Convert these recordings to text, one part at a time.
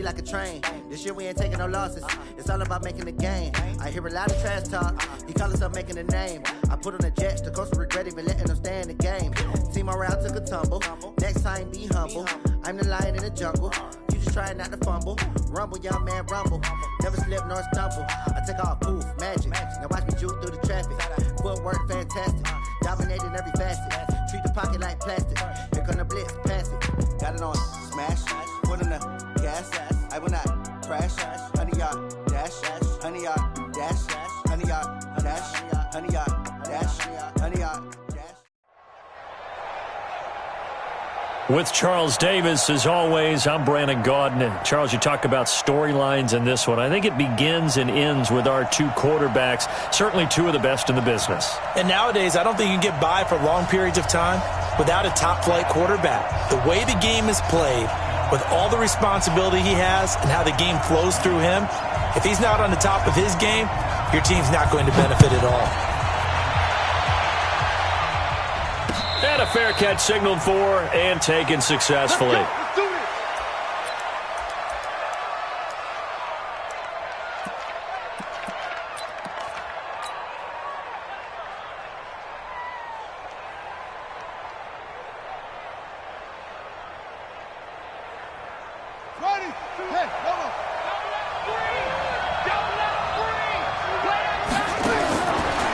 speed like a train. This year we ain't taking no losses. It's all about making the game. I hear a lot of trash talk. He call himself making a name. I put on the Jets. The coach will regret even letting them stay in the game. Team around took a tumble. Next time be humble. I'm the lion in the jungle. You just trying not to fumble. Rumble, young man, rumble. Never slip nor stumble. I take off, poof, magic. Now watch me juke through the traffic. Footwork fantastic. Dominating every facet. Treat the pocket like plastic. Here come the blitz, pass it. Got it on smash. Put in the gas. I will not crash. 100 yard dash. 100 yard dash. 100 yard dash. 100 yard dash. 100 yard dash. With Charles Davis, as always, I'm Brandon Gaudin. And Charles, you talk about storylines in this one. I think it begins and ends with our two quarterbacks, certainly two of the best in the business. And nowadays, I don't think you can get by for long periods of time without a top-flight quarterback. The way the game is played, with all the responsibility he has and how the game flows through him, if he's not on the top of his game, your team's not going to benefit at all. And a fair catch signaled for and taken successfully.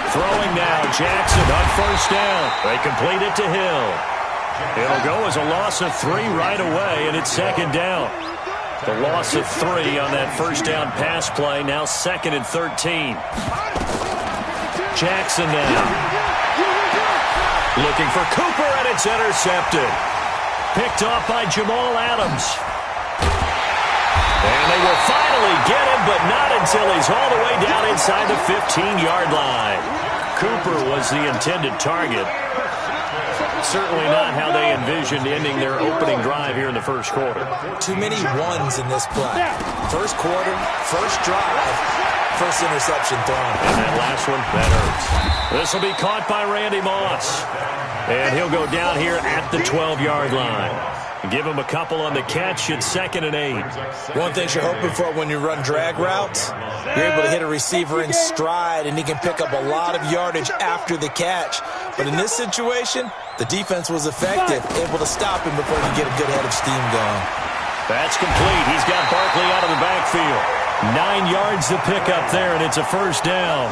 Throwing now, Jackson on first down. They complete it to Hill. It'll go as a loss of 3 right away, and it's second down. The loss of 3 on that first down pass play, now 2nd and 13. Jackson now. Looking for Cooper, and it's intercepted. Picked off by Jamal Adams. And they will finally get him, but not until he's all the way down inside the 15-yard line. Cooper was the intended target. Certainly not how they envisioned ending their opening drive here in the first quarter. Too many ones in this play. First quarter, first drive, first interception thrown. And that last one, that hurts. This will be caught by Randy Moss. And he'll go down here at the 12-yard line. Give him a couple on the catch at 2nd and 8. One thing you're hoping for when you run drag routes, you're able to hit a receiver in stride, and he can pick up a lot of yardage after the catch. But in this situation, the defense was effective, able to stop him before he get a good head of steam going. That's complete. He's got Barkley out of the backfield. 9 yards to pick up there, and it's a first down.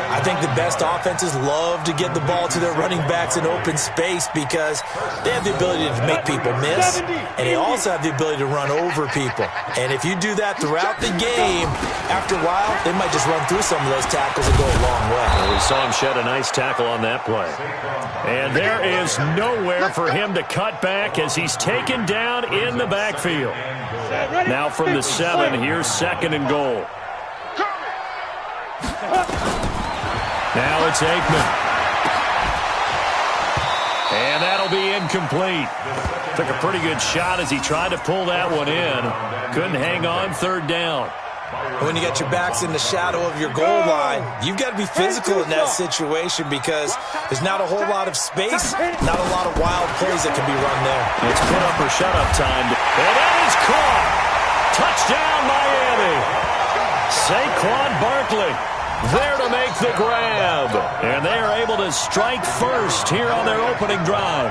I think the best offenses love to get the ball to their running backs in open space because they have the ability to make people miss, and they also have the ability to run over people. And if you do that throughout the game, after a while, they might just run through some of those tackles and go a long way. Well, we saw him shed a nice tackle on that play. And there is nowhere for him to cut back as he's taken down in the backfield. Now from the 7, here's 2nd and goal. Now it's Aikman. And that'll be incomplete. Took a pretty good shot as he tried to pull that one in. Couldn't hang on, 3rd down. When you got your backs in the shadow of your goal line, you've got to be physical in that situation because there's not a whole lot of space, not a lot of wild plays that can be run there. It's put up or shut up time. And that is caught. Touchdown, Miami. Saquon Barkley there to make the grab. And they are able to strike first here on their opening drive.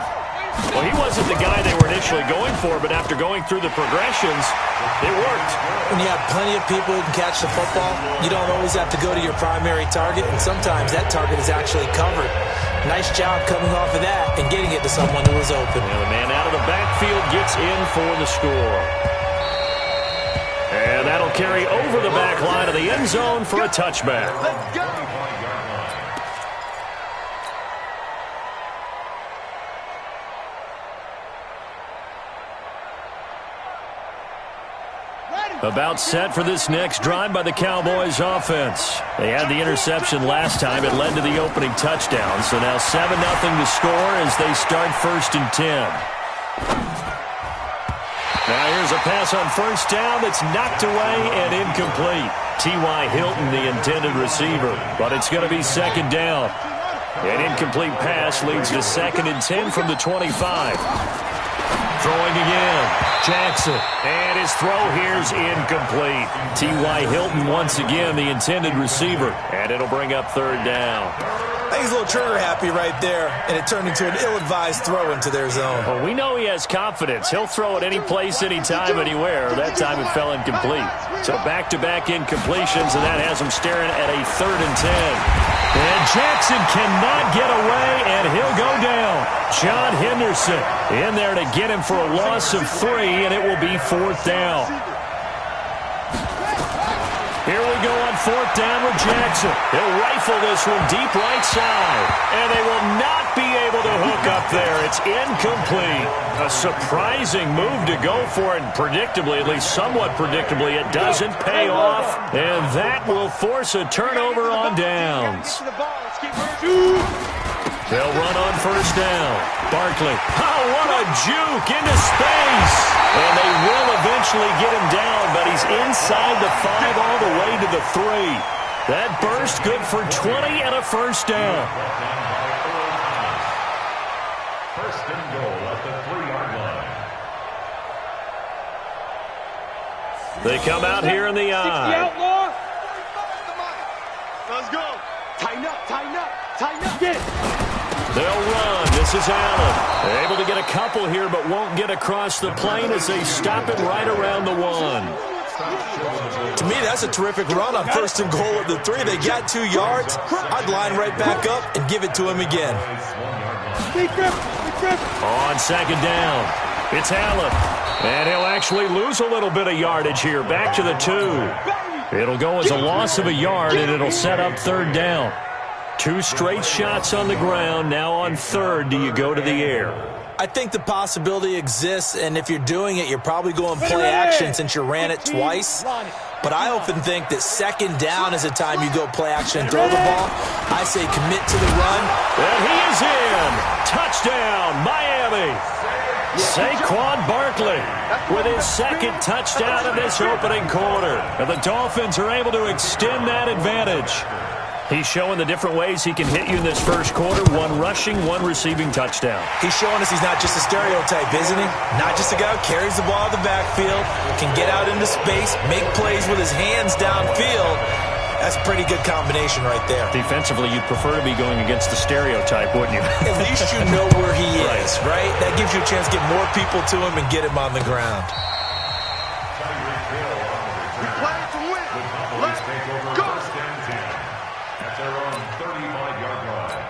Well, he wasn't the guy they were initially going for, but after going through the progressions, it worked. When you have plenty of people who can catch the football, you don't always have to go to your primary target, and sometimes that target is actually covered. Nice job coming off of that and getting it to someone who was open. And the man out of the backfield gets in for the score. And that'll carry over the back line of the end zone for a touchback. Let's go. About set for this next drive by the Cowboys offense. They had the interception last time. It led to the opening touchdown. So now 7-0 to score as they start 1st and 10. Now here's a pass on first down that's knocked away and incomplete. T.Y. Hilton, the intended receiver, but it's going to be 2nd down. An incomplete pass leads to 2nd and 10 from the 25. Throwing again. Jackson. And his throw here's incomplete. T.Y. Hilton once again the intended receiver. And it'll bring up third down. I think he's a little trigger happy right there, and it turned into an ill-advised throw into their zone. Well, we know he has confidence. He'll throw it any place, anytime, anywhere. That time it fell incomplete. So back-to-back incompletions, and that has him staring at a 3rd and 10. And Jackson cannot get away, and he'll go down. John Henderson in there to get him for a loss of 3, and it will be 4th down. Here we go on 4th down with Jackson. He'll rifle this one deep right side. And they will not be able to hook up there. It's incomplete. A surprising move to go for it. And predictably, at least somewhat predictably, it doesn't pay off. And that will force a turnover on downs. They'll run on 1st down. Barkley. Oh, what a juke into space. And they will eventually get him down, but he's inside the 5 all the way to the 3. That burst good for 20 and a 1st down. 1st and goal at the 3-yard line. They come out here in the eye. Let's go. Tighten up, tighten up, tighten up. Get it. They'll run. This is Allen. They're able to get a couple here, but won't get across the plane as they stop it right around the 1. To me, that's a terrific run on 1st and goal at the 3. They got 2 yards. I'd line right back up and give it to him again. On 2nd down, it's Allen. And he'll actually lose a little bit of yardage here. Back to the 2. It'll go as a loss of a yard, and it'll set up 3rd down. 2 straight shots on the ground. Now on 3rd, do you go to the air? I think the possibility exists, and if you're doing it, you're probably going play action since you ran it twice. But I often think that 2nd down is a time you go play action and throw the ball. I say commit to the run. And he is in. Touchdown, Miami. Saquon Barkley with his 2nd touchdown in this opening quarter. And the Dolphins are able to extend that advantage. He's showing the different ways he can hit you in this 1st quarter. 1 rushing, 1 receiving touchdown. He's showing us he's not just a stereotype, isn't he? Not just a guy who carries the ball in the backfield, can get out into space, make plays with his hands downfield. That's a pretty good combination right there. Defensively, you'd prefer to be going against the stereotype, wouldn't you? At least you know where he is, right? That gives you a chance to get more people to him and get him on the ground. We play to win. Let's go. At their own 35-yard line.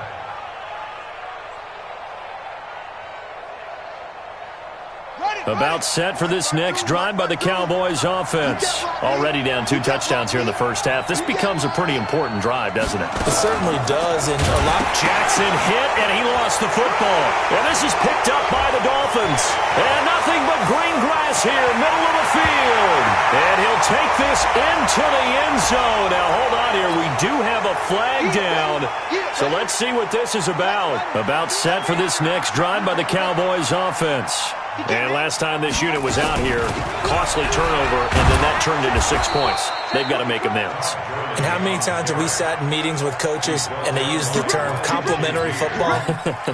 About set for this next drive by the Cowboys offense. Already down 2 touchdowns here in the 1st half. This becomes a pretty important drive, doesn't it? It certainly does. And a lot. Jackson hit, and he lost the football. And this is picked up by the Dolphins. And nothing but green grass here, middle of the field. And he'll take this into the end zone. Now, hold on here. We do have a flag down. So let's see what this is about. About set for this next drive by the Cowboys offense. And last time this unit was out here, costly turnover, and then that turned into 6 points. They've got to make amends. And how many times have we sat in meetings with coaches and they use the term complementary football?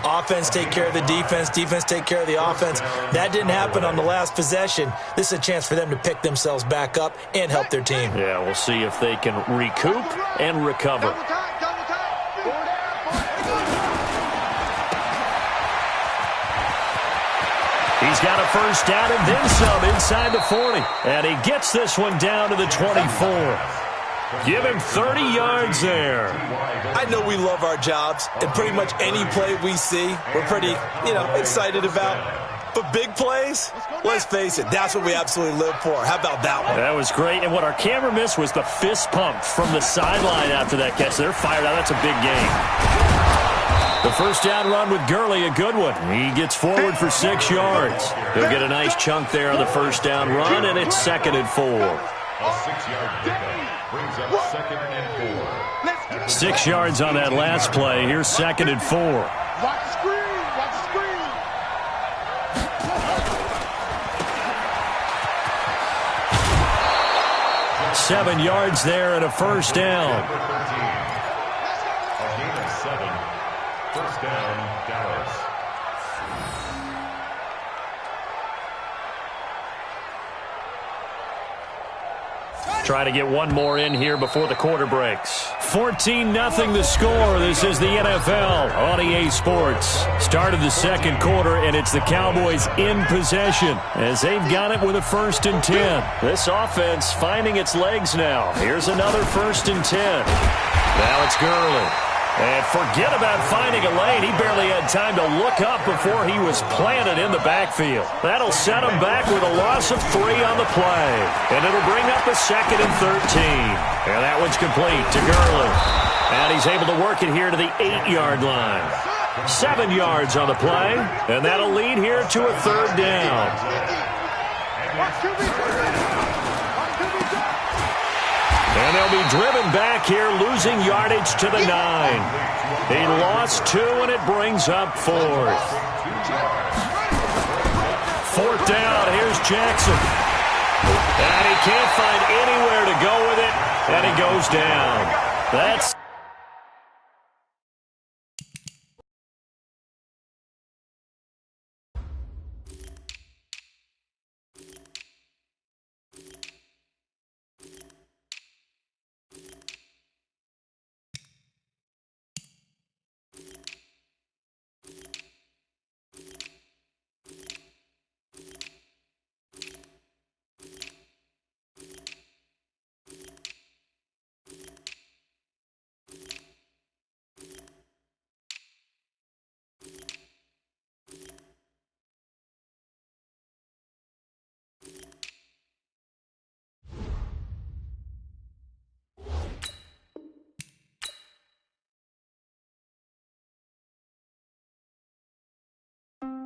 Offense take care of the defense, defense take care of the offense. That didn't happen on the last possession. This is a chance for them to pick themselves back up and help their team. Yeah, we'll see if they can recoup and recover. He's got a 1st down and then some inside the 40. And he gets this one down to the 24. Give him 30 yards there. I know we love our jobs, and pretty much any play we see, we're pretty, excited about. But big plays, let's face it, that's what we absolutely live for. How about that one? That was great. And what our camera missed was the fist pump from the sideline after that catch. They're fired out. That's a big game. The 1st down run with Gurley, a good one. He gets forward for 6 yards. He'll get a nice chunk there on the 1st down run, and it's 2nd and 4. A 6-yard pickup brings up 2nd and 4. 6 yards on that last play. Here's 2nd and 4. Watch the screen. Watch the screen. 7 yards there and a 1st down. A gain of 7. 1st down, Dallas. Try to get one more in here before the quarter breaks. 14-0 the score. This is the NFL on EA Sports. Start of the second quarter, and it's the Cowboys in possession as they've got it with a 1st and 10. This offense finding its legs now. Here's another 1st and 10. Now it's Gurley. And forget about finding a lane. He barely had time to look up before he was planted in the backfield. That'll set him back with a loss of 3 on the play. And it'll bring up a 2nd and 13. And that one's complete to Gurley. And he's able to work it here to the 8-yard line. 7 yards on the play. And that'll lead here to a 3rd down. And they'll be driven back here, losing yardage to the 9. He lost 2, and it brings up 4th. 4th down, here's Jackson. And he can't find anywhere to go with it, and he goes down. That's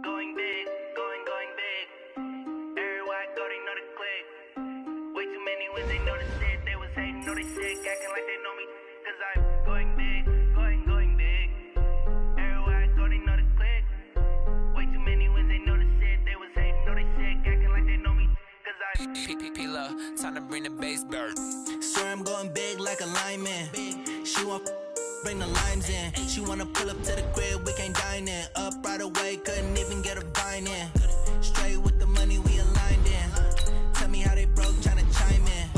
Going big, going big. Everywhere I go, they know the click. Way too many wins, they know the shit. They was hating, know they sick, acting like they know me. Cause I'm going big, going big. Everywhere I go, they know the click. Way too many wins, they know the shit. They was hating, know they sick, acting like they know me. Cause I'm P-P-P-Lo, time to bring the bass bird. Swear I'm going big like a lineman. She want bring the limes in. She wanna pull up to the crib, we can't dine in. Up right away, couldn't even get a vine in. Straight with the money we aligned in. Tell me how they broke, tryna chime in.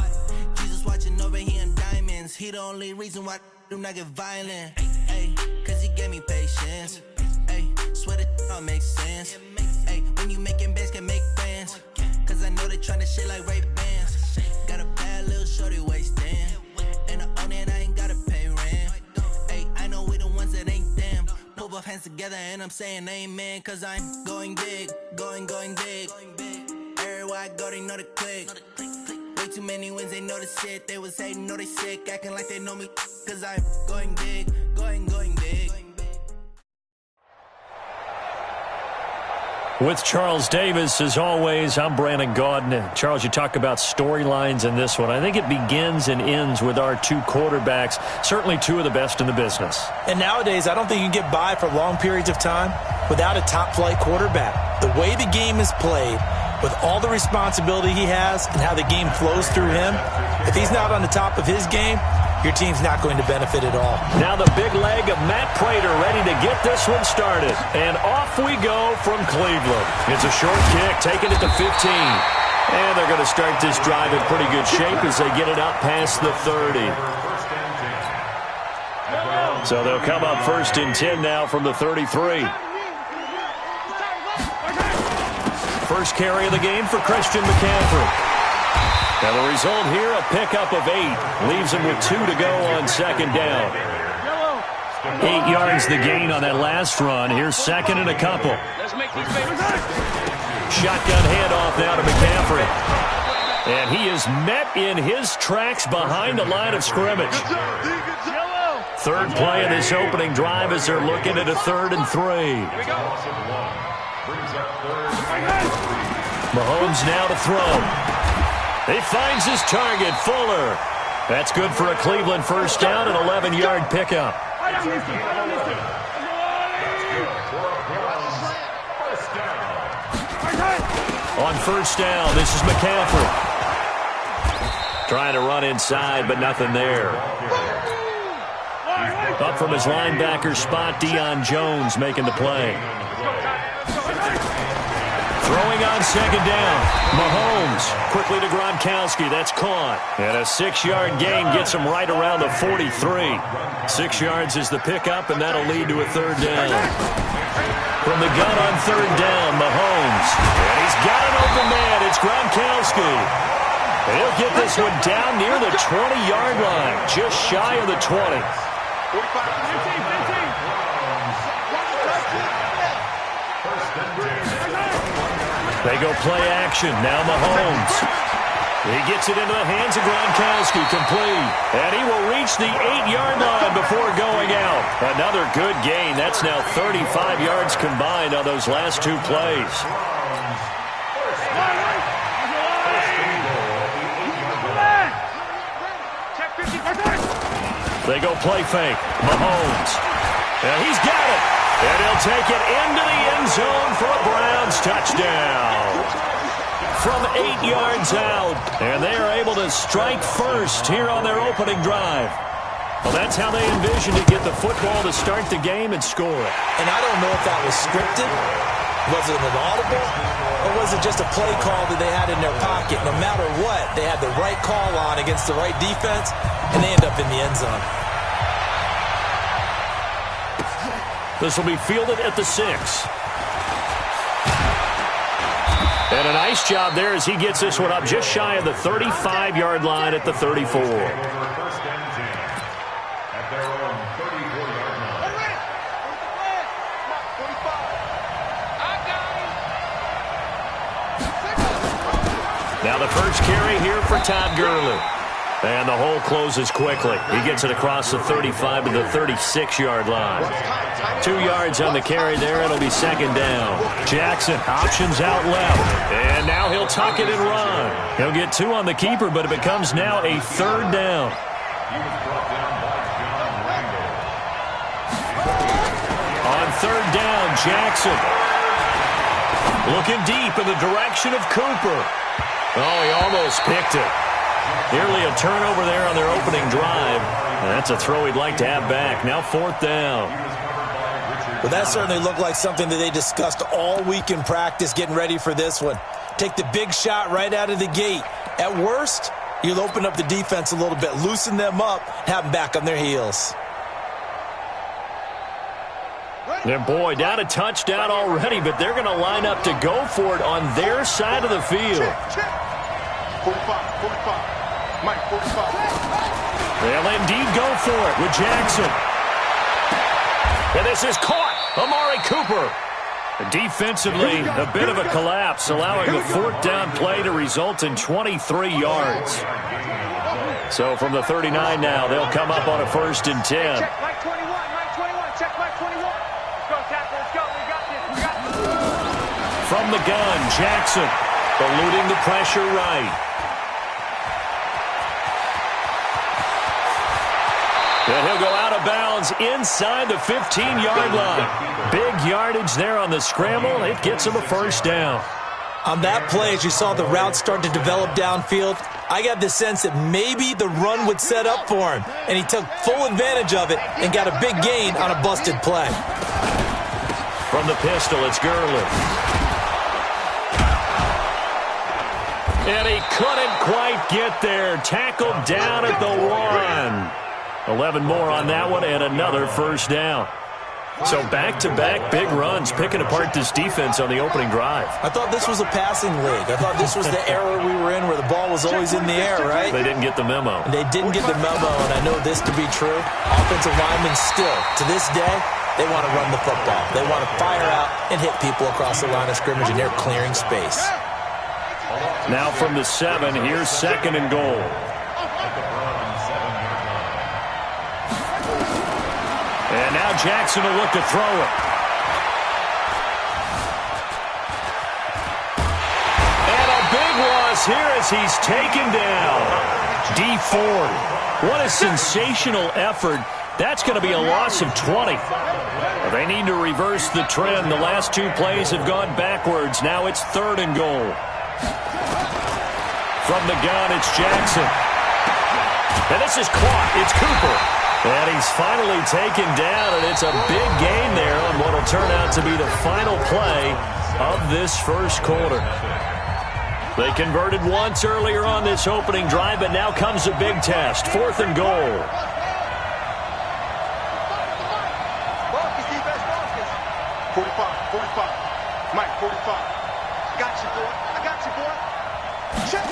Jesus watching over here in diamonds. He the only reason why I do not get violent. Ay, cause he gave me patience. Ay, swear that all makes sense. Ay, when you making bands, can make friends. Cause I know they tryna shit like Ray-Bans. Got a bad little shorty wasting. And I own it, I ain't gotta pay rent. I know we the ones that ain't them. Pull both hands together and I'm saying amen. Cause I'm going big, going big. Everywhere I go, they know the click. Way too many wins, they know the shit. They was hating, know they sick, acting like they know me. Cause I'm going big, going big. with Charles Davis, as always, I'm Brandon Gaudin. Charles, you talk about storylines in this one. I think it begins and ends with our 2 quarterbacks, certainly 2 of the best in the business. And nowadays, I don't think you can get by for long periods of time without a top-flight quarterback. The way the game is played, with all the responsibility he has and how the game flows through him, if he's not on the top of his game, your team's not going to benefit at all. Now the big leg of Matt Prater ready to get this one started. And off we go from Cleveland. It's a short kick, taking it to 15. And they're going to start this drive in pretty good shape as they get it out past the 30. So they'll come up 1st and 10 now from the 33. First carry of the game for Christian McCaffrey. Now the result here, a pickup of 8. Leaves him with 2 to go on 2nd down. 8 yards the gain on that last run. Here's 2nd and a couple. Shotgun handoff now to McCaffrey. And he is met in his tracks behind the line of scrimmage. 3rd play of this opening drive as they're looking at a 3rd and 3. Mahomes now to throw. He finds his target, Fuller. That's good for a Cleveland first down, an 11-yard pickup. On 1st down, this is McCaffrey. Trying to run inside, but nothing there. Up from his linebacker spot, Deion Jones making the play. Throwing on second down. Mahomes quickly to Gronkowski. That's caught. And a 6-yard gain gets him right around the 43. 6 yards is the pickup, and that'll lead to a third down. From the gun on third down, Mahomes. And he's got an open man. It's Gronkowski. And he'll get this one down near the 20-yard line, just shy of the 20. They go play action. Now Mahomes. He gets it into the hands of Gronkowski, complete. And he will reach the 8-yard line before going out. Another good gain. That's now 35 yards combined on those last 2 plays. They go play fake. Mahomes. And he's got it. And he'll take it into the end zone for a Browns touchdown. From 8 yards out. And they are able to strike first here on their opening drive. Well, that's how they envisioned to get the football to start the game and score it. And I don't know if that was scripted. Was it an audible? Or was it just a play call that they had in their pocket? No matter what, they had the right call on against the right defense, and they end up in the end zone. This will be fielded at the 6. And a nice job there as he gets this one up just shy of the 35-yard line at the 34. Now the first carry here for Todd Gurley. And the hole closes quickly. He gets it across the 35 to the 36-yard line. 2 yards on the carry there. It'll be second down. Jackson options out left. And now he'll tuck it and run. He'll get 2 on the keeper, but it becomes now a third down. On third down, Jackson. Looking deep in the direction of Cooper. Oh, he almost picked it. Nearly a turnover there on their opening drive. And that's a throw he'd like to have back. Now fourth down. Well, that certainly looked like something that they discussed all week in practice getting ready for this one. Take the big shot right out of the gate. At worst, you'll open up the defense a little bit, loosen them up, have them back on their heels. And boy, down a touchdown already, but they're going to line up to go for it on their side of the field. 45. Mike, 45. They'll indeed go for it with Jackson. And this is caught. Amari Cooper. Defensively, a bit of a collapse, allowing the fourth down play to result in 23 yards. So from the 39 now, they'll come up on a 1st and 10. Check Mike 21, Mike 21, check Mike 21. Let's go, tackle, let's go. We got this. From the gun, Jackson eluding the pressure right. And he'll go out of bounds inside the 15-yard line. Big yardage there on the scramble. It gets him a first down. On that play, as you saw the route start to develop downfield, I got the sense that maybe the run would set up for him. And he took full advantage of it and got a big gain on a busted play. From the pistol, it's Gurley. And he couldn't quite get there. Tackled down at the 1. 11 more on that one, and another first down. So back-to-back big runs, picking apart this defense on the opening drive. I thought this was a passing league. I thought this was the era we were in where the ball was always in the air, right? They didn't get the memo. And they didn't get the memo, and I know this to be true. Offensive linemen still, to this day, they want to run the football. They want to fire out and hit people across the line of scrimmage, and they're clearing space. Now from the 7, here's second and goal. And now Jackson will look to throw it. And a big loss here as he's taken down. Dee Ford. What a sensational effort. That's going to be a loss of 20. They need to reverse the trend. The last 2 plays have gone backwards. Now it's third and goal. From the gun, it's Jackson. And this is caught. It's Cooper. And he's finally taken down, and it's a big gain there on what will turn out to be the final play of this first quarter. They converted once earlier on this opening drive, but now comes a big test. 4th and goal. Marcus, defense, Marcus. 45. Mike, 45. Got you, boy. I got you, boy. Check.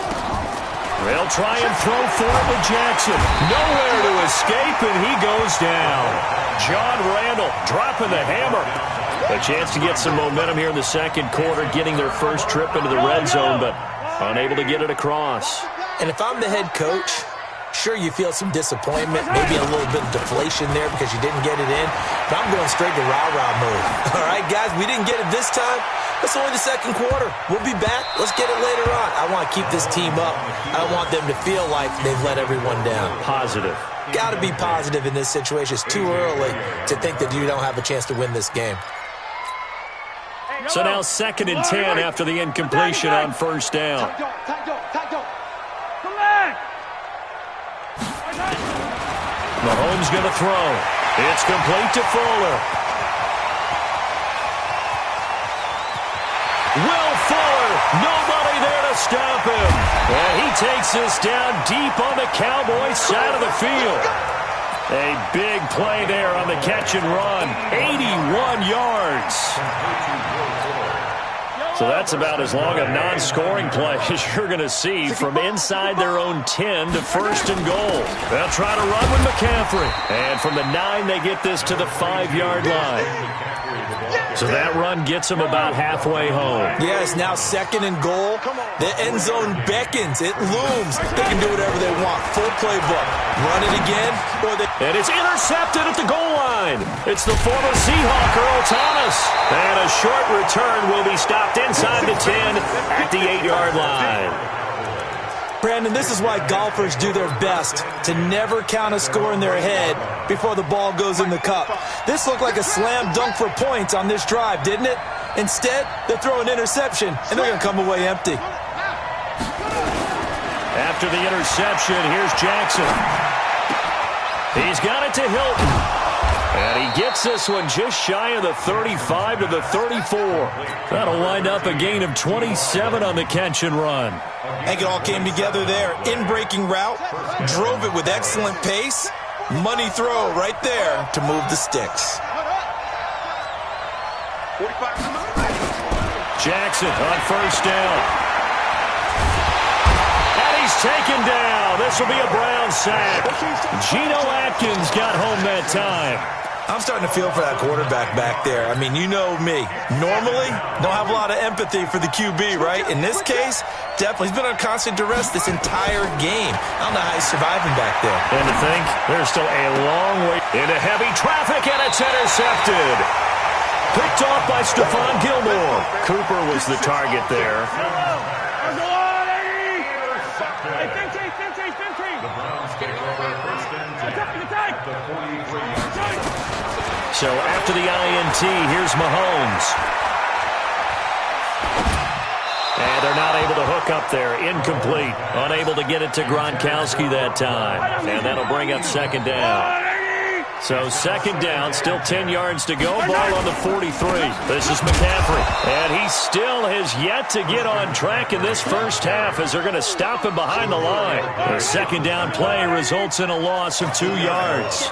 They'll try and throw for it with Jackson. Nowhere to escape, and he goes down. John Randall dropping the hammer. A chance to get some momentum here in the second quarter, getting their first trip into the red zone, but unable to get it across. And if I'm the head coach, sure, you feel some disappointment, maybe a little bit of deflation there because you didn't get it in, but I'm going straight to rah-rah mode. All right, guys, we didn't get it this time. It's only the second quarter. We'll be back. Let's get it later on. I want to keep this team up. I don't want them to feel like they've let everyone down. Positive. Got to be positive in this situation. It's too early to think that you don't have a chance to win this game. So now 2nd and 10 after the incompletion on first down. Mahomes going to throw. It's complete to Fuller. Will Fuller, nobody there to stop him. And he takes this down deep on the Cowboys side of the field. A big play there on the catch and run. 81 yards. So that's about as long a non-scoring play as you're going to see from inside their own 10 to 1st and goal. They'll try to run with McCaffrey. And from the 9, they get this to the 5-yard line. So that run gets them about halfway home. Yes, now 2nd and goal. The end zone beckons. It looms. They can do whatever they want. Full playbook. Run it again. And it's intercepted at the goal line. It's the former Seahawk, Earl Thomas. And a short return will be stopped inside the 10 at the 8-yard line. Brandon, this is why golfers do their best to never count a score in their head before the ball goes in the cup. This looked like a slam dunk for points on this drive, didn't it? Instead, they throw an interception, and they're going to come away empty. After the interception, here's Jackson. He's got it to Hilton. And he gets this one just shy of the 35 to the 34. That'll wind up a gain of 27 on the catch and run. I think it all came together there. In-breaking route, drove it with excellent pace. Money throw right there to move the sticks. Jackson on first down. And he's taken down. This will be a Brown sack. Geno Atkins got home that time. I'm starting to feel for that quarterback back there. I mean, you know me. Normally, don't have a lot of empathy for the QB, right? In this case, definitely. He's been on constant duress this entire game. I don't know how he's surviving back there. And to think, there's still a long way into heavy traffic, and it's intercepted. Picked off by Stephon Gilmore. Cooper was the target there. So after the INT, here's Mahomes. And they're not able to hook up there. Incomplete. Unable to get it to Gronkowski that time. And that'll bring up 2nd down. So 2nd down, still 10 yards to go. Ball on the 43. This is McCaffrey. And he still has yet to get on track in this first half as they're going to stop him behind the line. The 2nd down play results in a loss of 2 yards.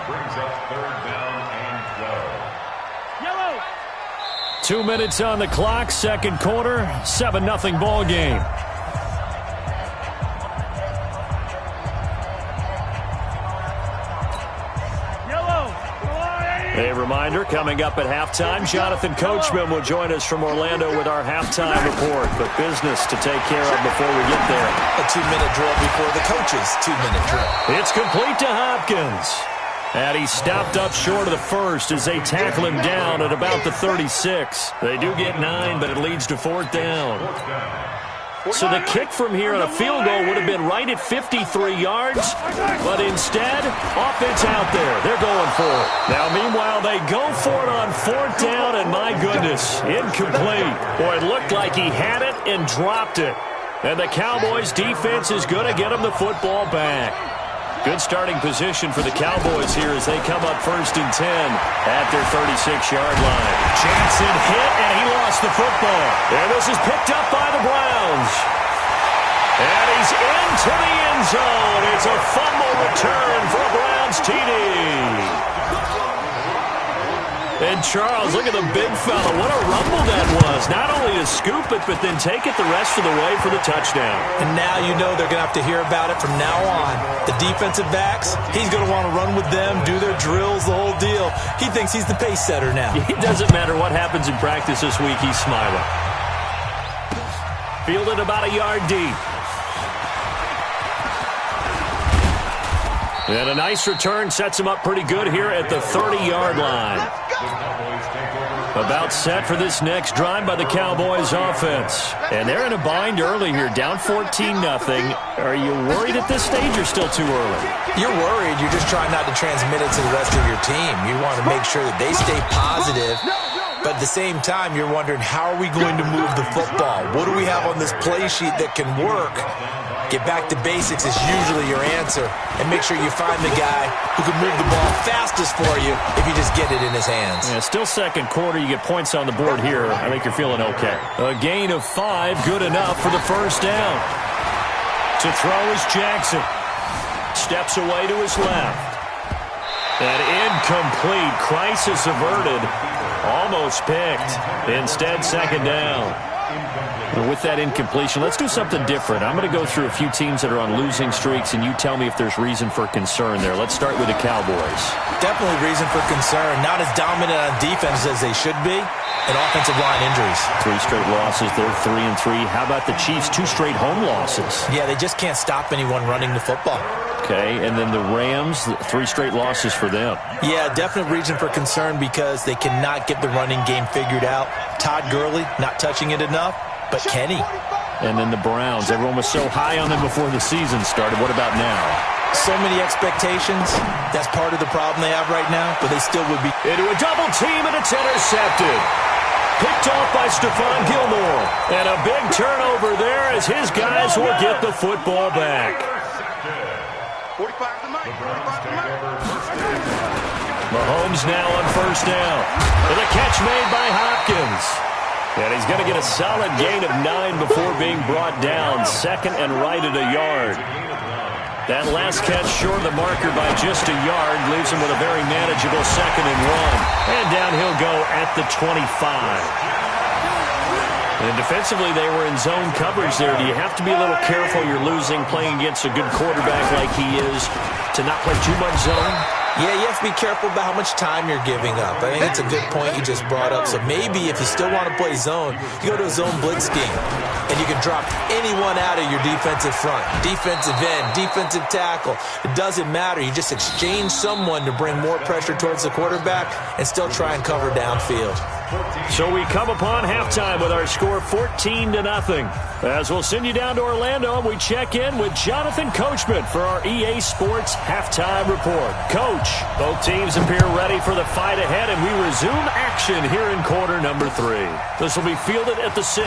2 minutes on the clock, second quarter, 7-0 ball game. A reminder, coming up at halftime, Jonathan Coachman will join us from Orlando with our halftime report. But business to take care of before we get there. A 2-minute drill before the coach's 2-minute drill. It's complete to Hopkins. And he stopped up short of the first as they tackle him down at about the 36. They do get 9, but it leads to 4th down. So the kick from here on a field goal would have been right at 53 yards, but instead, offense out there. They're going for it. Now, meanwhile, they go for it on 4th down, and my goodness, incomplete. Boy, it looked like he had it and dropped it. And the Cowboys' defense is going to get him the football back. Good starting position for the Cowboys here as they come up 1st and 10 at their 36-yard line. Jackson hit, and he lost the football. And this is picked up by the Browns. And he's into the end zone. It's a fumble return for a Browns TD. And Charles, look at the big fella. What a rumble that was. Not only to scoop it, but then take it the rest of the way for the touchdown. And now you know they're going to have to hear about it from now on. The defensive backs, he's going to want to run with them, do their drills, the whole deal. He thinks he's the pace setter now. It doesn't matter what happens in practice this week, he's smiling. Fielded about a yard deep. And a nice return sets him up pretty good here at the 30-yard line. About set for this next drive by the Cowboys offense. And they're in a bind early here, down 14-0. Are you worried at this stage or still too early? You're worried. You're just trying not to transmit it to the rest of your team. You want to make sure that they stay positive. But at the same time, you're wondering, how are we going to move the football? What do we have on this play sheet that can work? Get back to basics is usually your answer. And make sure you find the guy who can move the ball fastest for you if you just get it in his hands. Yeah, still second quarter. You get points on the board here. I think you're feeling okay. A gain of 5, good enough for the first down. To throw is Jackson. Steps away to his left. And incomplete. Crisis averted. Almost picked. Instead, second down. With that incompletion, let's do something different. I'm going to go through a few teams that are on losing streaks, and you tell me if there's reason for concern there. Let's start with the Cowboys. Definitely reason for concern. Not as dominant on defense as they should be, and offensive line injuries. 3 straight losses. They're 3-3. How about the Chiefs? 2 straight home losses. Yeah, they just can't stop anyone running the football. Okay, and then the Rams, 3 straight losses for them. Yeah, definite reason for concern because they cannot get the running game figured out. Todd Gurley not touching it enough, but Kenny. And then the Browns. Everyone was so high on them before the season started. What about now? So many expectations. That's part of the problem they have right now, but they still would be. Into a double team, and it's intercepted. Picked off by Stephon Gilmore. And a big turnover there as his guys will get the football back. Mahomes now on first down. With a catch made by Hopkins. And he's going to get a solid gain of 9 before being brought down. Second and right at a yard. That last catch short of the marker by just a yard leaves him with a very manageable 2nd and 1. And down he'll go at the 25. And defensively, they were in zone coverage there. Do you have to be a little careful? You're losing, playing against a good quarterback like he is, to not play too much zone? Yeah, you have to be careful about how much time you're giving up. I think it's a good point you just brought up. So maybe if you still want to play zone, you go to a zone blitz scheme, and you can drop anyone out of your defensive front, defensive end, defensive tackle. It doesn't matter. You just exchange someone to bring more pressure towards the quarterback and still try and cover downfield. So we come upon halftime with our score 14-0. As we'll send you down to Orlando, we check in with Jonathan Coachman for our EA Sports Halftime Report. Coach, both teams appear ready for the fight ahead, and we resume action here in quarter number 3. This will be fielded at the 6.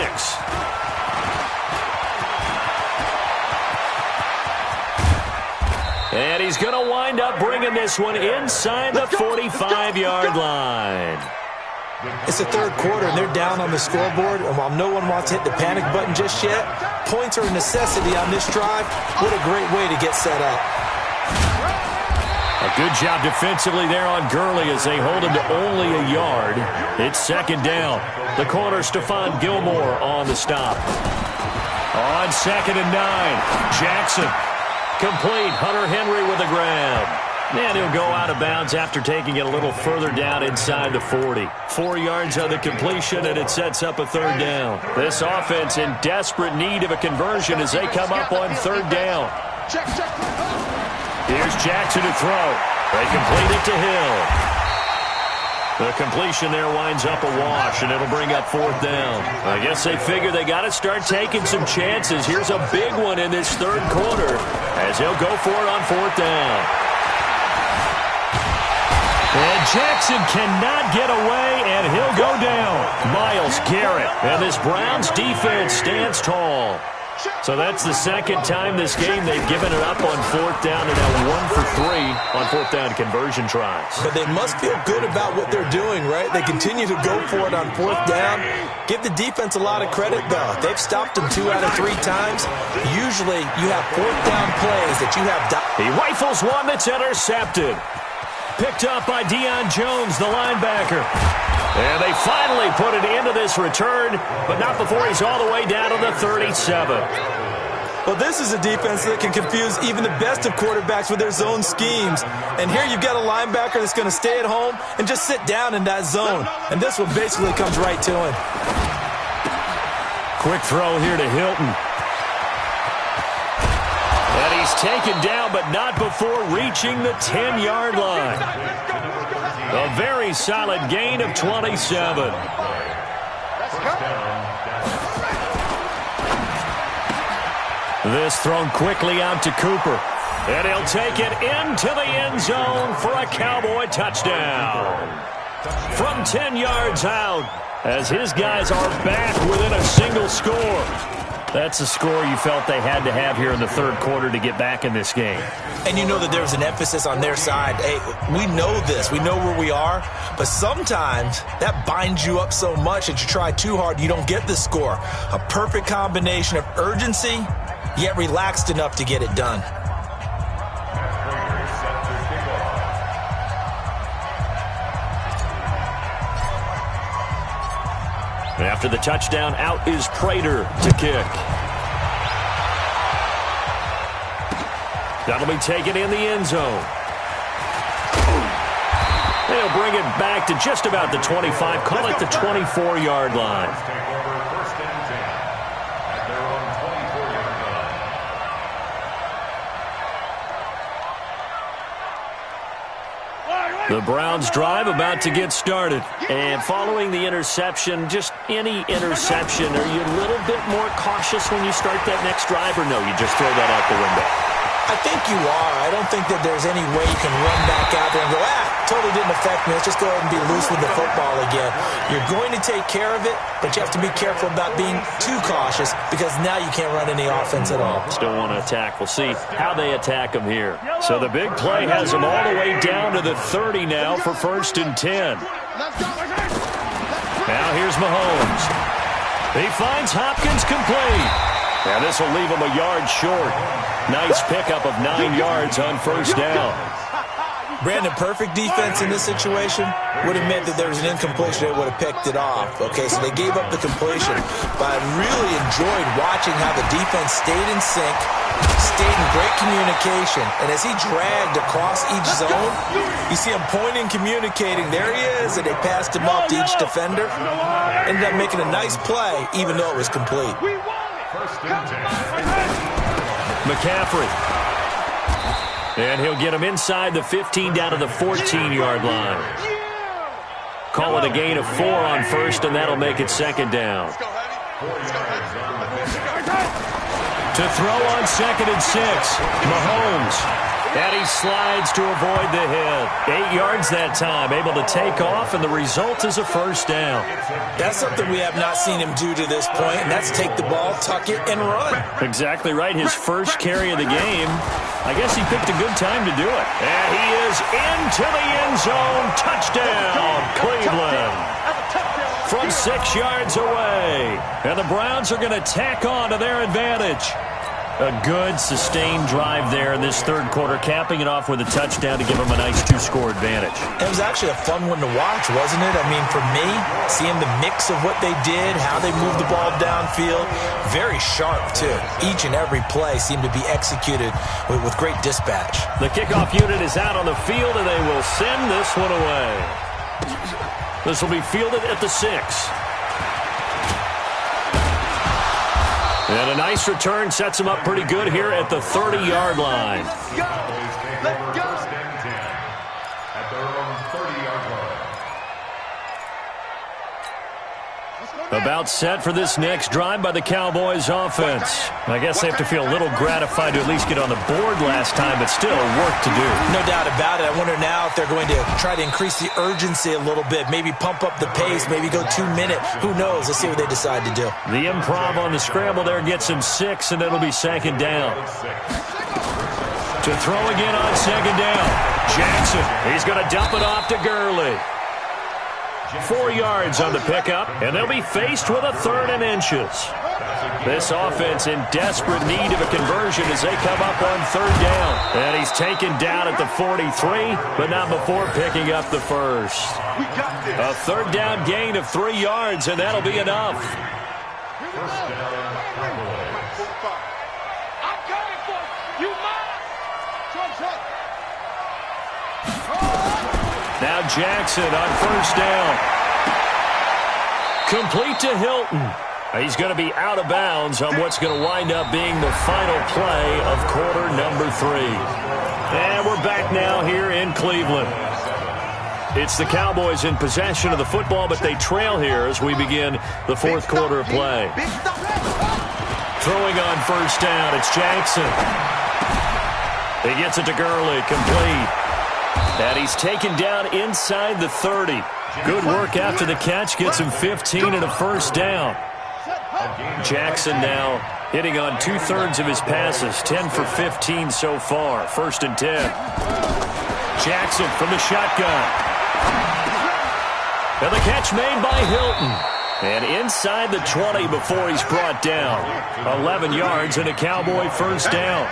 And he's going to wind up bringing this one inside the 45-yard line. It's the third quarter, and they're down on the scoreboard. And while no one wants to hit the panic button just yet, points are a necessity on this drive. What a great way to get set up. A good job defensively there on Gurley as they hold him to only a yard. It's second down. The corner, Stephon Gilmore on the stop. On 2nd and 9, Jackson. Complete. Hunter Henry with a grab. And he'll go out of bounds after taking it a little further down inside the 40. 4 yards on the completion, and it sets up a third down. This offense in desperate need of a conversion as they come up on third down. Here's Jackson to throw. They complete it to Hill. The completion there winds up a wash, and it'll bring up fourth down. I guess they figure they got to start taking some chances. Here's a big one in this third quarter as he'll go for it on fourth down. And Jackson cannot get away, and he'll go down. Myles Garrett, and this Browns defense stands tall. So that's the second time this game they've given it up on fourth down, and now 1 for 3 on fourth down conversion tries. But they must feel good about what they're doing, right? They continue to go for it on fourth down. Give the defense a lot of credit, though. They've stopped them 2 out of 3 times. Usually you have fourth down plays that you have. He rifles one that's intercepted. Picked up by Deion Jones, the linebacker. And they finally put it into this return, but not before he's all the way down to the 37. Well, this is a defense that can confuse even the best of quarterbacks with their zone schemes. And here you've got a linebacker that's going to stay at home and just sit down in that zone. And this one basically comes right to him. Quick throw here to Hilton. And he's taken down, but not before reaching the 10-yard line. A very solid gain of 27. This thrown quickly out to Cooper. And he'll take it into the end zone for a Cowboy touchdown. From 10 yards out, as his guys are back within a single score. That's a score you felt they had to have here in the third quarter to get back in this game. And you know that there's an emphasis on their side. Hey, we know this. We know where we are. But sometimes that binds you up so much that you try too hard, you don't get the score. A perfect combination of urgency, yet relaxed enough to get it done. After the touchdown, out is Prater to kick. That'll be taken in the end zone. They'll bring it back to just about the 25, call it the 24-yard line. The Browns drive about to get started. And following the interception, just any interception, are you a little bit more cautious when you start that next drive, or no, you just throw that out the window? I think you are. I don't think that there's any way you can run back out there and go, totally didn't affect me. Let's just go ahead and be loose with the football again. You're going to take care of it, but you have to be careful about being too cautious because now you can't run any offense at all. Still want to attack. We'll see how they attack them here. So the big play has them all the way down to the 30 now for 1st and 10. Now here's Mahomes. He finds Hopkins complete. And this will leave him a yard short. Nice pickup of 9 yards on 1st down. Brandon, perfect defense in this situation would have meant that there was an incompletion. They would have picked it off. Okay, so they gave up the completion. But I really enjoyed watching how the defense stayed in sync, stayed in great communication. And as he dragged across each zone, you see him pointing, communicating. There he is, and they passed him off to each defender. Ended up making a nice play, even though it was complete. McCaffrey. And he'll get him inside the 15 down to the 14-yard line. Call it a gain of 4 on 1st, and that'll make it 2nd down. To throw on 2nd and 6, Mahomes. And he slides to avoid the hit. 8 yards that time, able to take off, and the result is a 1st down. That's something we have not seen him do to this point, and that's take the ball, tuck it, and run. Exactly right. His first carry of the game. I guess he picked a good time to do it. And he is into the end zone. Touchdown, Cleveland. From 6 yards away. And the Browns are going to tack on to their advantage. A good, sustained drive there in this third quarter, capping it off with a touchdown to give them a nice 2-score advantage. It was actually a fun one to watch, wasn't it? I mean, for me, seeing the mix of what they did, how they moved the ball downfield, very sharp, too. Each and every play seemed to be executed with great dispatch. The kickoff unit is out on the field, and they will send this one away. This will be fielded at the 6. And a nice return sets him up pretty good here at the 30-yard line. Let's go. At their own 30-yard About set for this next drive by the Cowboys offense. I guess they have to feel a little gratified to at least get on the board last time, but still work to do. No doubt about it. I wonder now if they're going to try to increase the urgency a little bit, maybe pump up the pace, maybe go 2-minute. Who knows? Let's see what they decide to do. The improv on the scramble there gets him 6, and it'll be second down. To throw again on second down. Jackson, he's going to dump it off to Gurley. 4 yards on the pickup, and they'll be faced with a 3rd and inches. This offense in desperate need of a conversion as they come up on 3rd down. And he's taken down at the 43, but not before picking up the first. A 3rd down gain of 3 yards, and that'll be enough. First down, I'm coming for you. Now Jackson on 1st down. Complete to Hilton. He's going to be out of bounds on what's going to wind up being the final play of quarter number 3. And we're back now here in Cleveland. It's the Cowboys in possession of the football, but they trail here as we begin the 4th quarter of play. Throwing on 1st down, it's Jackson. He gets it to Gurley, complete. And he's taken down inside the 30. Good work after the catch, gets him 15 and a 1st down. Jackson now hitting on 2/3 of his passes, 10 for 15 so far. 1st and 10. Jackson from the shotgun. And the catch made by Hilton. And inside the 20 before he's brought down. 11 yards and a Cowboy 1st down.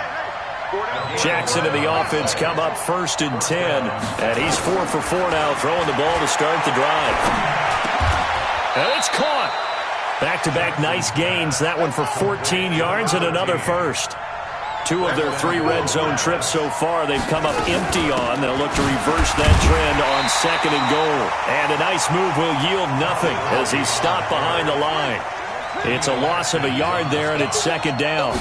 Jackson and the offense come up 1st and 10. And he's 4 for 4 now, throwing the ball to start the drive. And it's caught. Back-to-back nice gains. That one for 14 yards and another first. 2 of their 3 red zone trips so far they've come up empty on. They'll look to reverse that trend on 2nd and goal. And a nice move will yield nothing as he's stopped behind the line. It's a loss of a yard there, and it's 2nd down.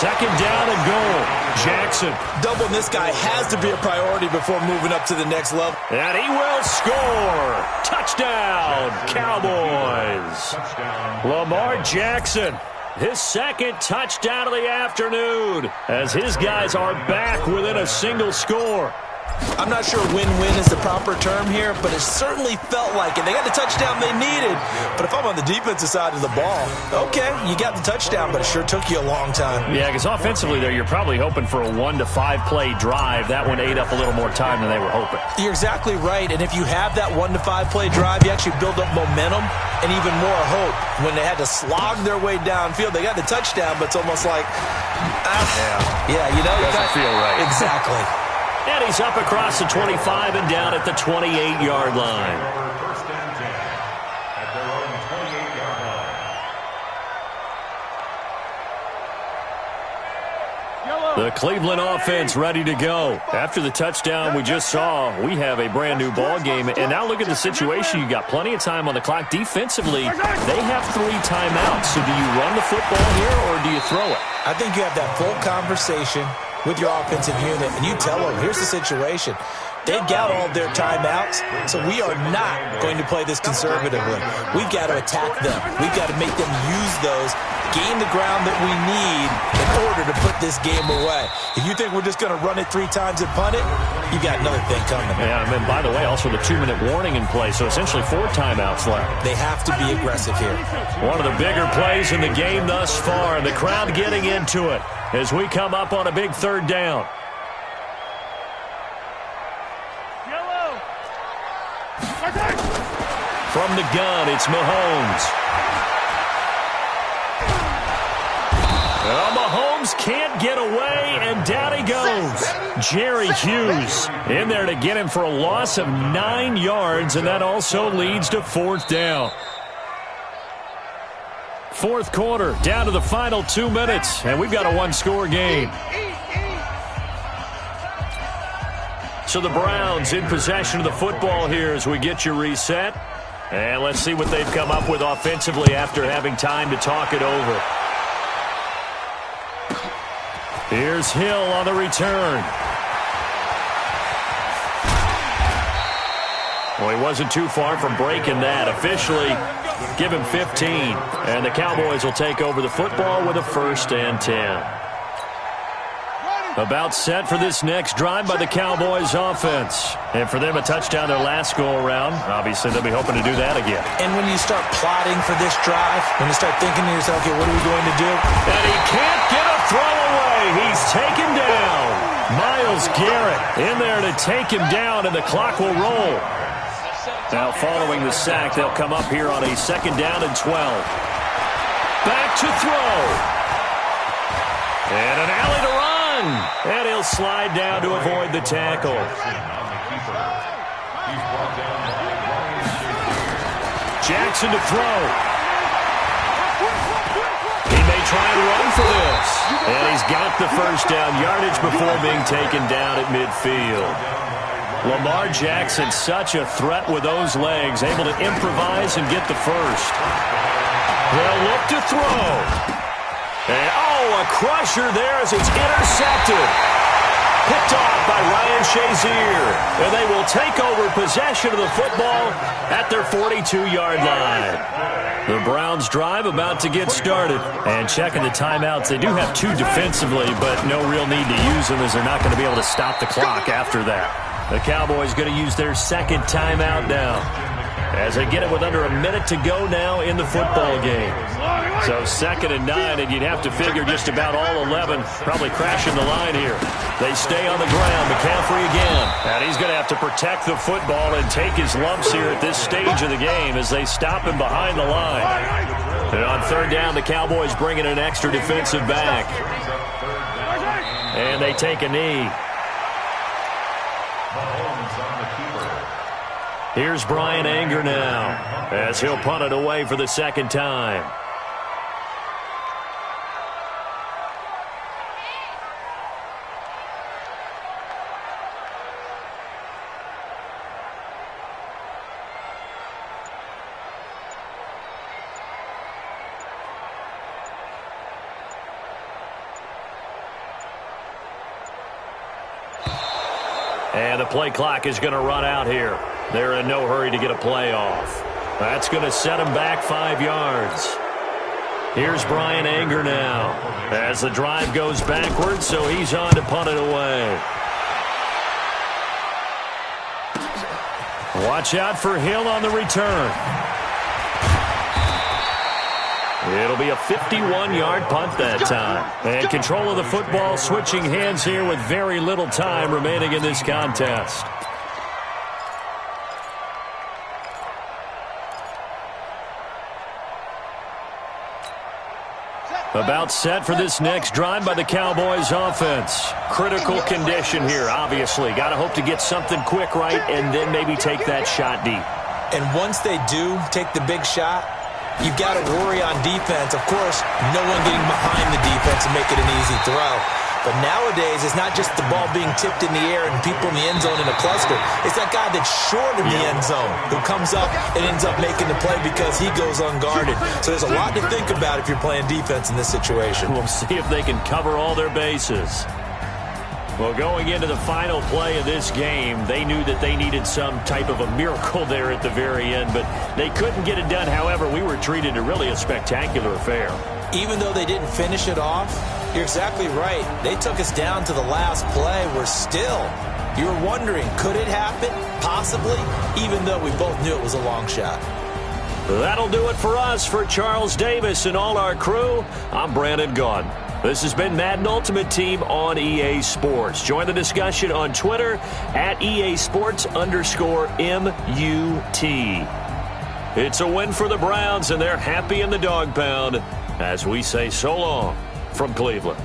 2nd down and goal. Jackson. Doubling this guy has to be a priority before moving up to the next level. And he will score. Touchdown, Cowboys. Lamar Jackson. His 2nd touchdown of the afternoon as his guys are back within a single score. I'm not sure win-win is the proper term here, but it certainly felt like it. They got the touchdown they needed, but if I'm on the defensive side of the ball, okay, you got the touchdown, but it sure took you a long time. Yeah, because offensively there, you're probably hoping for a 1 to 5 play drive. That one ate up a little more time than they were hoping. You're exactly right, and if you have that 1 to 5 play drive, you actually build up momentum and even more hope. When they had to slog their way downfield, they got the touchdown, but it's almost like, you know, doesn't feel right. Exactly. And he's up across the 25 and down at the 28-yard line. First and 10 at their own 28-yard line. The Cleveland offense ready to go. After the touchdown we just saw, we have a brand new ball game. And now look at the situation. You got plenty of time on the clock. Defensively, they have 3 timeouts. So do you run the football here or do you throw it? I think you have that full conversation with your offensive unit, and you tell them, here's the situation. They've got all their timeouts, so we are not going to play this conservatively. We've got to attack them. We've got to make them use those, gain the ground that we need in order to put this game away. If you think we're just going to run it 3 times and punt it, you got another thing coming. Yeah, and by the way, also the 2-minute warning in play, so essentially 4 timeouts left. They have to be aggressive here. One of the bigger plays in the game thus far, the crowd getting into it as we come up on a big 3rd down. From the gun, it's Mahomes. Well, Mahomes can't get away, and down he goes. Jerry Hughes in there to get him for a loss of 9 yards, and that also leads to 4th down. 4th quarter, down to the final 2 minutes, and we've got a 1-score game. So the Browns in possession of the football here as we get you reset. And let's see what they've come up with offensively after having time to talk it over. Here's Hill on the return. Well, he wasn't too far from breaking that. Officially, Give him 15. And the Cowboys will take over the football with a 1st and 10. About set for this next drive by the Cowboys offense. And for them, a touchdown their last go-around. Obviously, they'll be hoping to do that again. And when you start plotting for this drive, when you start thinking to yourself, okay, what are we going to do? And he can't get a throw away. He's taken down. Myles Garrett in there to take him down, and the clock will roll. Now, following the sack, they'll come up here on a 2nd down and 12. Back to throw. And an alley to run. And he'll slide down to avoid the tackle. Jackson to throw. He may try and run for this. And he's got the 1st down yardage before being taken down at midfield. Lamar Jackson, such a threat with those legs, able to improvise and get the 1st. They'll look to throw. And, a crusher there as it's intercepted. Picked off by Ryan Shazier. And they will take over possession of the football at their 42-yard line. The Browns drive about to get started. And checking the timeouts, they do have 2 defensively, but no real need to use them as they're not going to be able to stop the clock after that. The Cowboys going to use their 2nd timeout now, as they get it with under a minute to go now in the football game. So 2nd and 9, and you'd have to figure just about all 11 probably crashing the line here. They stay on the ground. McCaffrey again. And he's going to have to protect the football and take his lumps here at this stage of the game as they stop him behind the line. And on 3rd down, the Cowboys bring in an extra defensive back. And they take a knee. Here's Brian Anger now as he'll punt it away for the 2nd time. And the play clock is going to run out here. They're in no hurry to get a play off. That's going to set him back 5 yards. Here's Brian Anger now as the drive goes backwards, so he's on to punt it away. Watch out for Hill on the return. It'll be a 51-yard punt that time. And control of the football switching hands here with very little time remaining in this contest. About set for this next drive by the Cowboys offense. Critical condition here, obviously. Got to hope to get something quick right and then maybe take that shot deep. And once they do take the big shot, you've got to worry on defense. Of course, no one getting behind the defense and make it an easy throw. But nowadays, it's not just the ball being tipped in the air and people in the end zone in a cluster. It's that guy that's short in the end zone who comes up and ends up making the play because he goes unguarded. So there's a lot to think about if you're playing defense in this situation. We'll see if they can cover all their bases. Well, going into the final play of this game, they knew that they needed some type of a miracle there at the very end, but they couldn't get it done. However, we were treated to really a spectacular affair. Even though they didn't finish it off, you're exactly right. They took us down to the last play. You were wondering, could it happen? Possibly, even though we both knew it was a long shot. That'll do it for us. For Charles Davis and all our crew, I'm Brandon Gaudin. This has been Madden Ultimate Team on EA Sports. Join the discussion on Twitter at EASports_MUT. It's a win for the Browns, and they're happy in the dog pound as we say so long from Cleveland.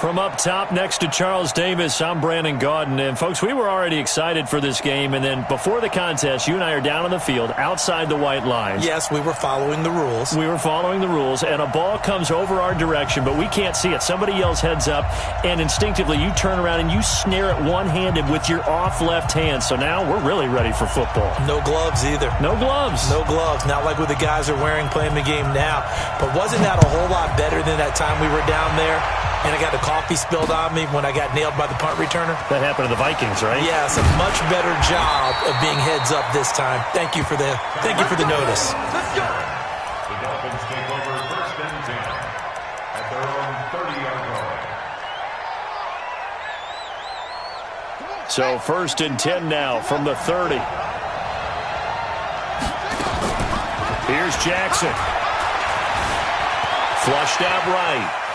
From up top next to Charles Davis, I'm Brandon Gaudin. And, folks, we were already excited for this game. And then before the contest, you and I are down on the field outside the white lines. Yes, we were following the rules. We were following the rules, and a ball comes over our direction, but we can't see it. Somebody yells heads up, and instinctively you turn around and you snare it one-handed with your off left hand. So now we're really ready for football. No gloves either. No gloves. No gloves. Not like what the guys are wearing playing the game now. But wasn't that a whole lot better than that time we were down there and I got the coffee spilled on me when I got nailed by the punt returner? That happened to the Vikings, right? Yes, a much better job of being heads up this time. Thank you for the notice. The Dolphins take over first and 10 at their own 30-yard line. So first and 10 now from the 30. Here's Jackson. Flushed out right.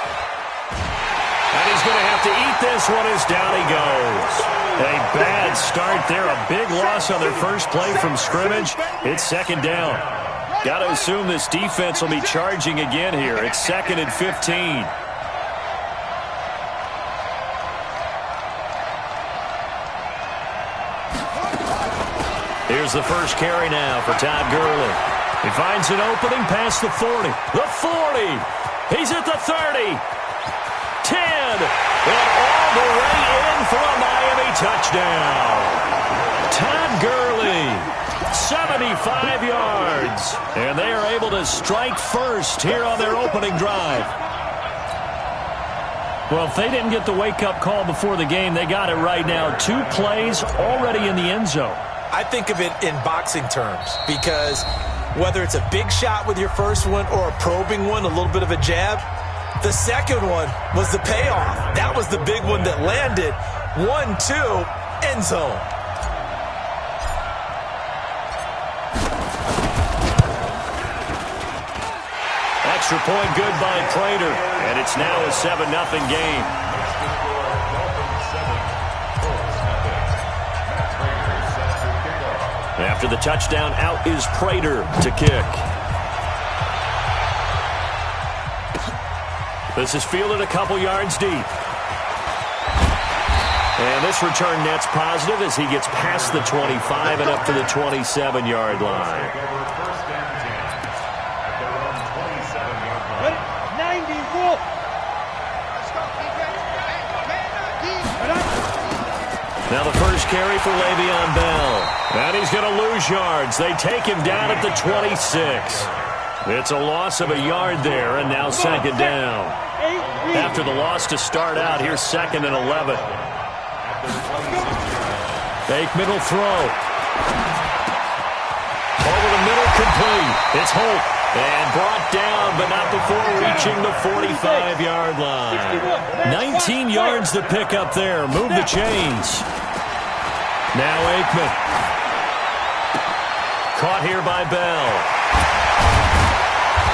And he's going to have to eat this one as down he goes. A bad start there. A big loss on their first play from scrimmage. It's second down. Got to assume this defense will be charging again here. It's 2nd and 15. Here's the first carry now for Todd Gurley. He finds an opening past the 40. The 40. He's at the 30. 10. And all the way in for a Miami touchdown. Todd Gurley, 75 yards. And they are able to strike first here on their opening drive. Well, if they didn't get the wake-up call before the game, they got it right now. 2 plays already in the end zone. I think of it in boxing terms because whether it's a big shot with your first one or a probing one, a little bit of a jab, the second one was the payoff. That was the big one that landed. 1-2, end zone. Extra point good by Prater, and it's now a 7-0 game. After the touchdown, out is Prater to kick. This is fielded a couple yards deep. And this return net's positive as he gets past the 25 and up to the 27-yard line. Now the first carry for Le'Veon Bell. And he's going to lose yards. They take him down at the 26. It's a loss of a yard there, and now second down. After the loss to start out, here's 2nd and 11. Aikman will throw. Over the middle, complete. It's Holt. And brought down, but not before reaching the 45-yard line. 19 yards to pick up there. Move the chains. Now Aikman. Caught here by Bell.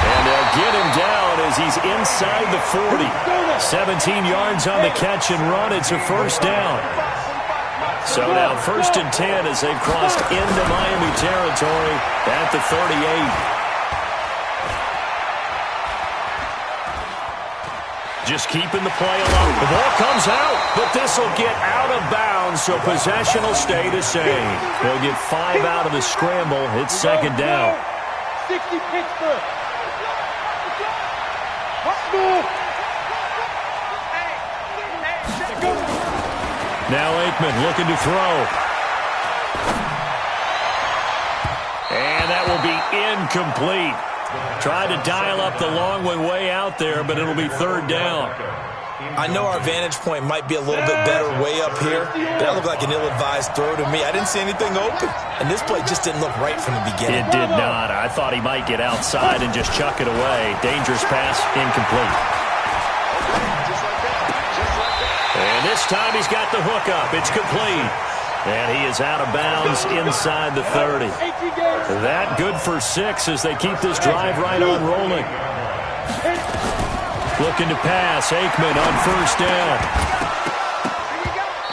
And they'll get him down as he's inside the 40. 17 yards on the catch and run. It's a first down. So now 1st and 10 as they've crossed into Miami territory at the 38. Just keeping the play alone. The ball comes out, but this will get out of bounds, so possession will stay the same. They'll get 5 out of the scramble. It's second down. 60 Pittsburgh. Now Aikman looking to throw. And that will be incomplete. Tried to dial up the long one way out there, but it'll be third down. I know our vantage point might be a little bit better way up here, but that looked like an ill-advised throw to me. I didn't see anything open, and this play just didn't look right from the beginning. It did not. I thought he might get outside and just chuck it away. Dangerous pass, incomplete. And this time he's got the hook up. It's complete. And he is out of bounds inside the 30. That good for 6 as they keep this drive right on rolling. Looking to pass. Aikman on first down.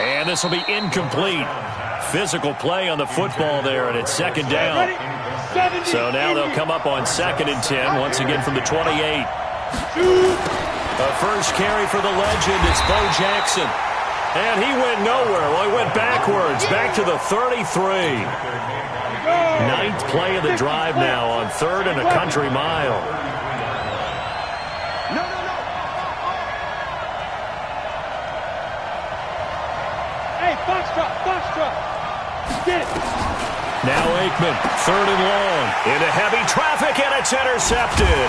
And this will be incomplete. Physical play on the football there, and it's second down. So now they'll come up on 2nd and 10, once again from the 28. A first carry for the legend. It's Bo Jackson. And he went nowhere. Well, he went backwards, back to the 33. Ninth play of the drive now on 3rd and a country mile. Hey, box truck. Get it. Now Aikman, 3rd and long. Into heavy traffic, and it's intercepted.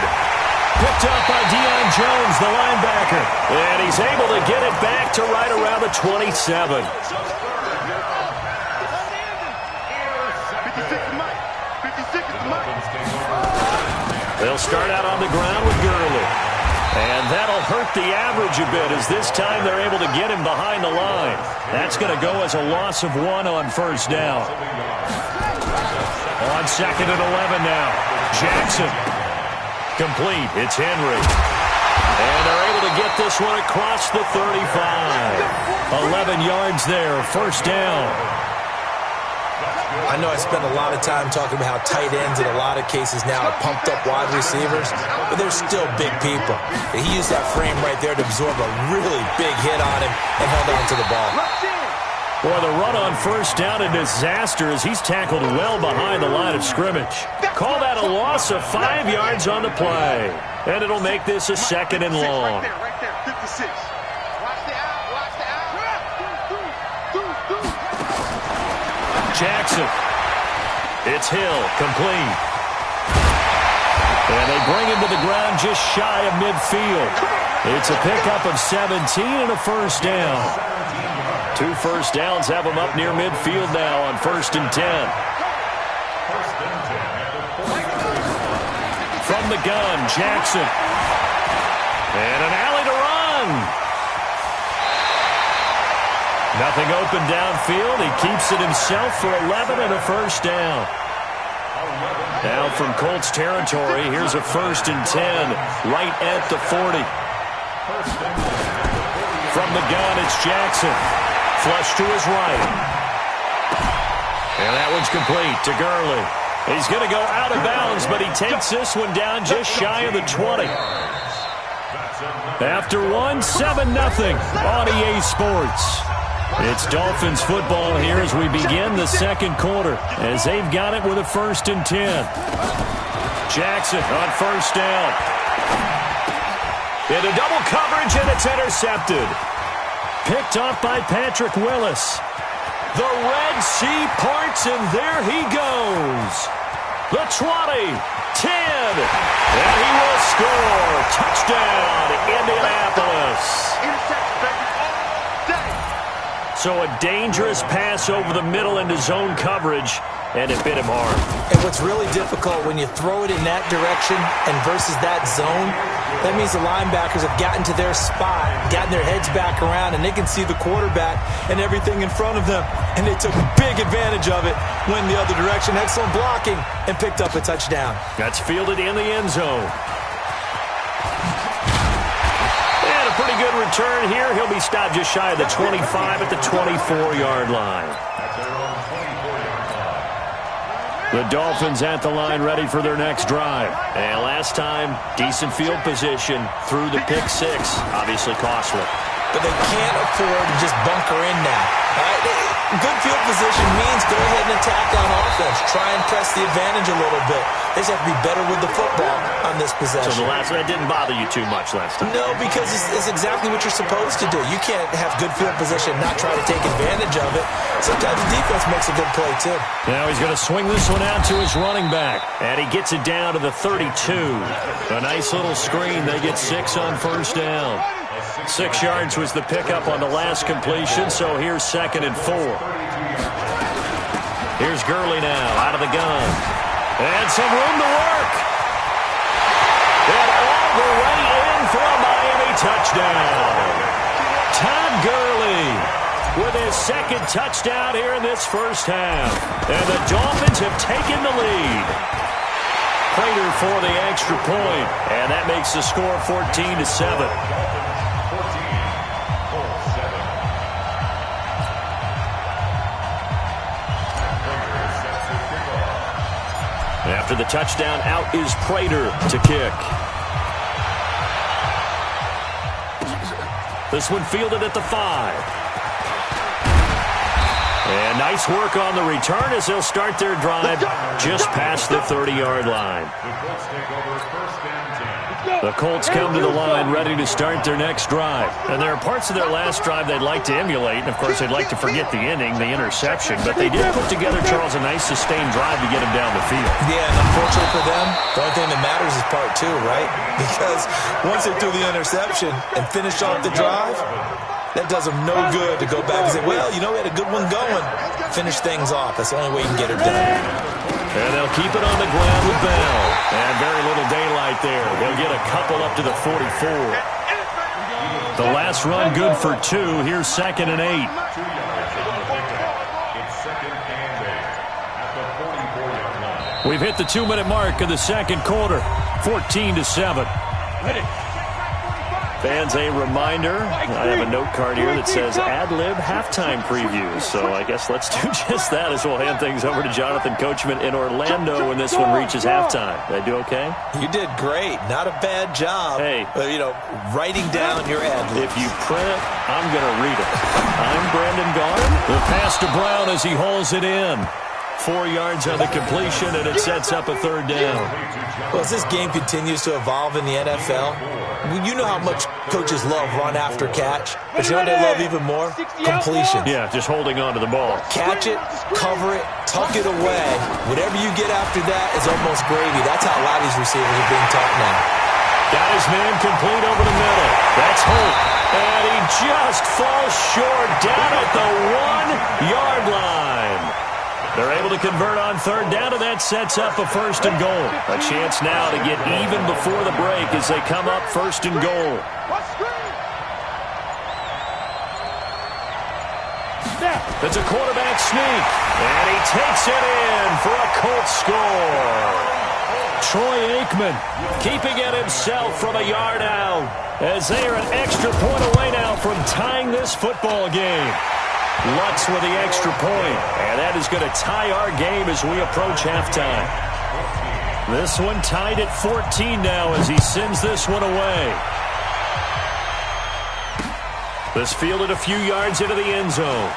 Picked up by Deion Jones, the linebacker. And he's able to get it back to right around the 27. They'll start out on the ground with Gurley. And that'll hurt the average a bit as this time they're able to get him behind the line. That's going to go as a loss of 1 on first down. On 2nd and 11 now. Jackson. Complete. It's Henry. And they're able to get this one across the 35. 11 yards there. First down. I know I spend a lot of time talking about how tight ends in a lot of cases now are pumped up wide receivers, but they're still big people. He used that frame right there to absorb a really big hit on him and held on to the ball. Boy, the run on first down a disaster as he's tackled well behind the line of scrimmage. Call that a loss of 5 yards on the play. And it'll make this a 2nd and long. Right there, 56. Watch the out. Jackson. It's Hill. Complete. And they bring him to the ground just shy of midfield. It's a pickup of 17 and a first down. 2 first downs have him up near midfield now on 1st and 10. From the gun, Jackson. And an alley to run. Nothing open downfield. He keeps it himself for 11 and a first down. Now from Colts territory, here's a 1st and 10 right at the 40. From the gun, it's Jackson. Flush to his right. And that one's complete to Gurley. He's going to go out of bounds, but he takes this one down just shy of the 20. After 1, 7-0 on EA Sports. It's Dolphins football here as we begin the second quarter, as they've got it with a 1st and 10. Jackson on first down. Into double coverage, and it's intercepted. Picked off by Patrick Willis. The Red Sea parts, and there he goes. The 20, 10, and he will score. Touchdown, Indianapolis. Interception, baby. So a dangerous pass over the middle into zone coverage, and it bit him hard. And what's really difficult when you throw it in that direction and versus that zone, that means the linebackers have gotten to their spot, gotten their heads back around, and they can see the quarterback and everything in front of them. And they took big advantage of it, went the other direction, excellent blocking, and picked up a touchdown. That's fielded in the end zone. Pretty good return here. He'll be stopped just shy of the 25 at the 24-yard line. The Dolphins at the line ready for their next drive. And last time, decent field position through the pick 6. Obviously costly. But they can't afford to just bunker in now. Good field position means go ahead and attack on offense. Try and press the advantage a little bit. They just have to be better with the football on this possession. So the last one didn't bother you too much last time? No, because it's exactly what you're supposed to do. You can't have good field position and not try to take advantage of it. Sometimes the defense makes a good play, too. Now he's going to swing this one out to his running back. And he gets it down to the 32. A nice little screen. They get 6 on first down. 6 yards was the pickup on the last completion, so here's 2nd and 4. Here's Gurley now, out of the gun. And some room to work. And all the way in for a Miami touchdown. Todd Gurley with his 2nd touchdown here in this first half. And the Dolphins have taken the lead. Prater for the extra point, and that makes the score 14-7. After the touchdown, out is Prater to kick. This one fielded at the 5. And nice work on the return as they'll start their drive just past the 30-yard line. The Colts come to the line ready to start their next drive. And there are parts of their last drive they'd like to emulate. And, of course, they'd like to forget the inning, the interception. But they did put together, Charles, a nice sustained drive to get him down the field. Yeah, and unfortunately for them, the only thing that matters is part 2, right? Because once they threw the interception and finished off the drive, that does them no good to go back and say, well, you know, we had a good one going. Finish things off. That's the only way you can get it done. And they'll keep it on the ground with Bell. And very little daylight there. They'll get a couple up to the 44. The last run good for 2. Here's 2nd and 8. We've hit the 2-minute mark of the second quarter. 14-7. Fans, a reminder, I have a note card here that says ad-lib halftime previews. So I guess let's do just that as we'll hand things over to Jonathan Coachman in Orlando when this one reaches halftime. Did I do okay? You did great. Not a bad job. Hey. Writing down your ad-libs. If you print it, I'm going to read it. I'm Brandon Gaudin. The pass to Brown as he hauls it in. 4 yards on the completion, and it sets up a 3rd down. Well, as this game continues to evolve in the NFL, you know how much coaches love run after catch, but you know what they love even more? Completion. Yeah, just holding on to the ball. Catch it, cover it, tuck it away. Whatever you get after that is almost gravy. That's how a lot of these receivers are being taught now. Got his man complete over the middle. That's Holt. And he just falls short down at the 1-yard line. They're able to convert on 3rd down, and that sets up a 1st and goal. A chance now to get even before the break as they come up 1st and goal. It's a quarterback sneak, and he takes it in for a Colts score. Troy Aikman keeping it himself from a yard out as they are an extra point away now from tying this football game. Lutz with the extra point, and that is going to tie our game as we approach halftime. This one tied at 14 now as he sends this one away. This fielded a few yards into the end zone.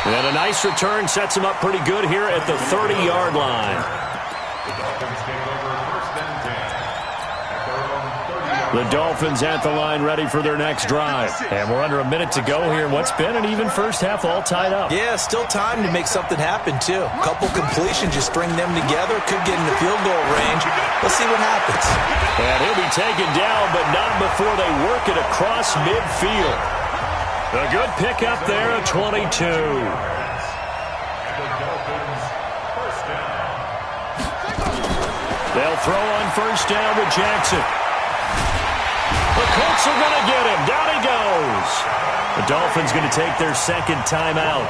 And a nice return sets him up pretty good here at the 30-yard line. The Dolphins at the line ready for their next drive. And we're under a minute to go here in what's been an even first half all tied up. Yeah, still time to make something happen, too. A couple completions, just string them together. Could get in the field goal range. Let's see what happens. And he'll be taken down, but not before they work it across midfield. A good pickup there at 22. They'll throw on 1st down with Jackson. The Colts are going to get him. Down he goes. The Dolphins going to take their 2nd timeout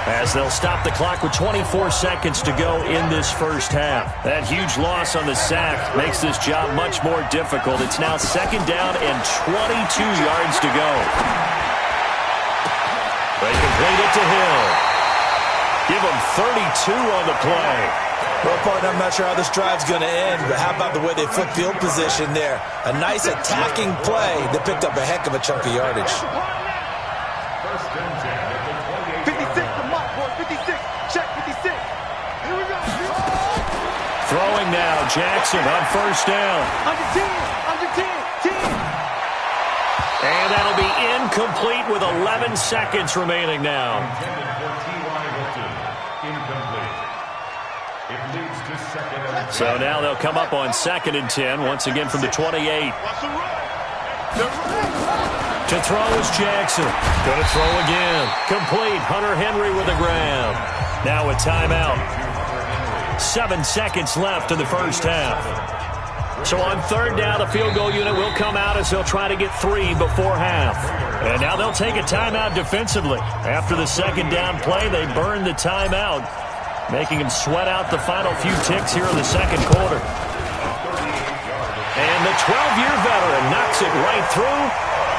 as they'll stop the clock with 24 seconds to go in this first half. That huge loss on the sack makes this job much more difficult. It's now 2nd down and 22 yards to go. They complete it to Hill. Give him 32 on the play. Well, partner, I'm not sure how this drive's going to end, but how about the way they flip field position there? A nice attacking play that picked up a heck of a chunk of yardage. 56, the mark, boy, 56. Check 56. Here we go. Throwing now, Jackson on 1st down. Under 10, 10. And that'll be incomplete with 11 seconds remaining now. So now they'll come up on 2nd and 10, once again from the 28. To throw is Jackson. Going to throw again. Complete. Hunter Henry with the grab. Now a timeout. 7 seconds left in the first half. So on 3rd down, the field goal unit will come out as they'll try to get 3 before half. And now they'll take a timeout defensively. After the 2nd down play, they burn the timeout, making him sweat out the final few ticks here in the second quarter. And the 12-year veteran knocks it right through,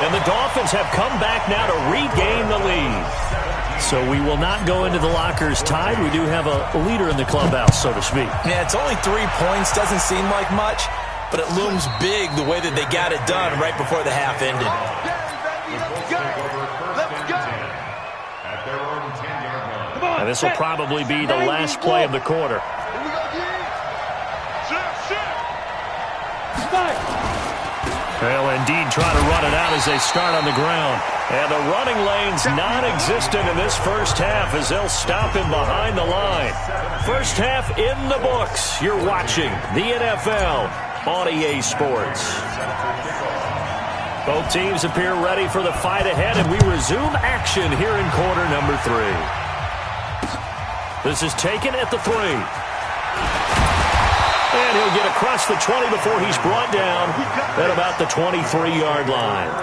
and the Dolphins have come back now to regain the lead. So we will not go into the lockers tied. We do have a leader in the clubhouse, so to speak. Yeah, it's only 3 points. Doesn't seem like much. but it looms big the way that they got it done right before the half ended. And this will probably be the last play of the quarter. They'll indeed try to run it out as they start on the ground. And the running lane's non-existent in this first half as they'll stop him behind the line. First half in the books. You're watching the NFL on EA Sports. Both teams appear ready for the fight ahead, and we resume action here in quarter number 3. This is taken at the 3. And he'll get across the 20 before he's brought down at about the 23-yard line.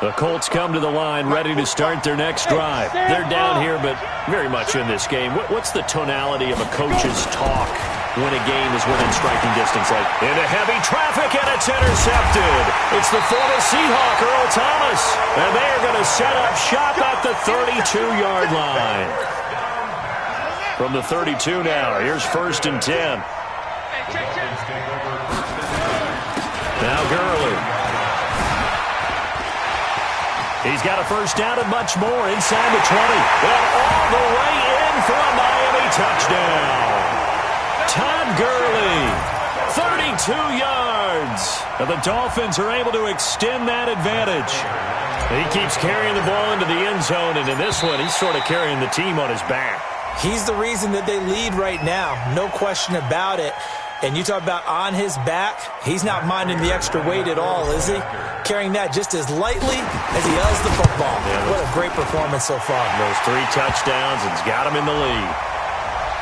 The Colts come to the line ready to start their next drive. They're down here, but very much in this game. What's the tonality of a coach's talk when a game is within striking distance? Like, into heavy traffic, and it's intercepted. It's the former Seahawk, Earl Thomas. And they're going to set up shop at the 32-yard line. From the 32 now, here's 1st and 10. Now Gurley. He's got a first down and much more inside the 20. And all the way in for a Miami touchdown. Todd Gurley, 32 yards. And the Dolphins are able to extend that advantage. He keeps carrying the ball into the end zone, and in this one, he's sort of carrying the team on his back. He's the reason that they lead right now. No question about it. And you talk about on his back, he's not minding the extra weight at all, is he? Carrying that just as lightly as he does the football. Yeah, what a great performance so far. Those 3 touchdowns, and it's got him in the lead.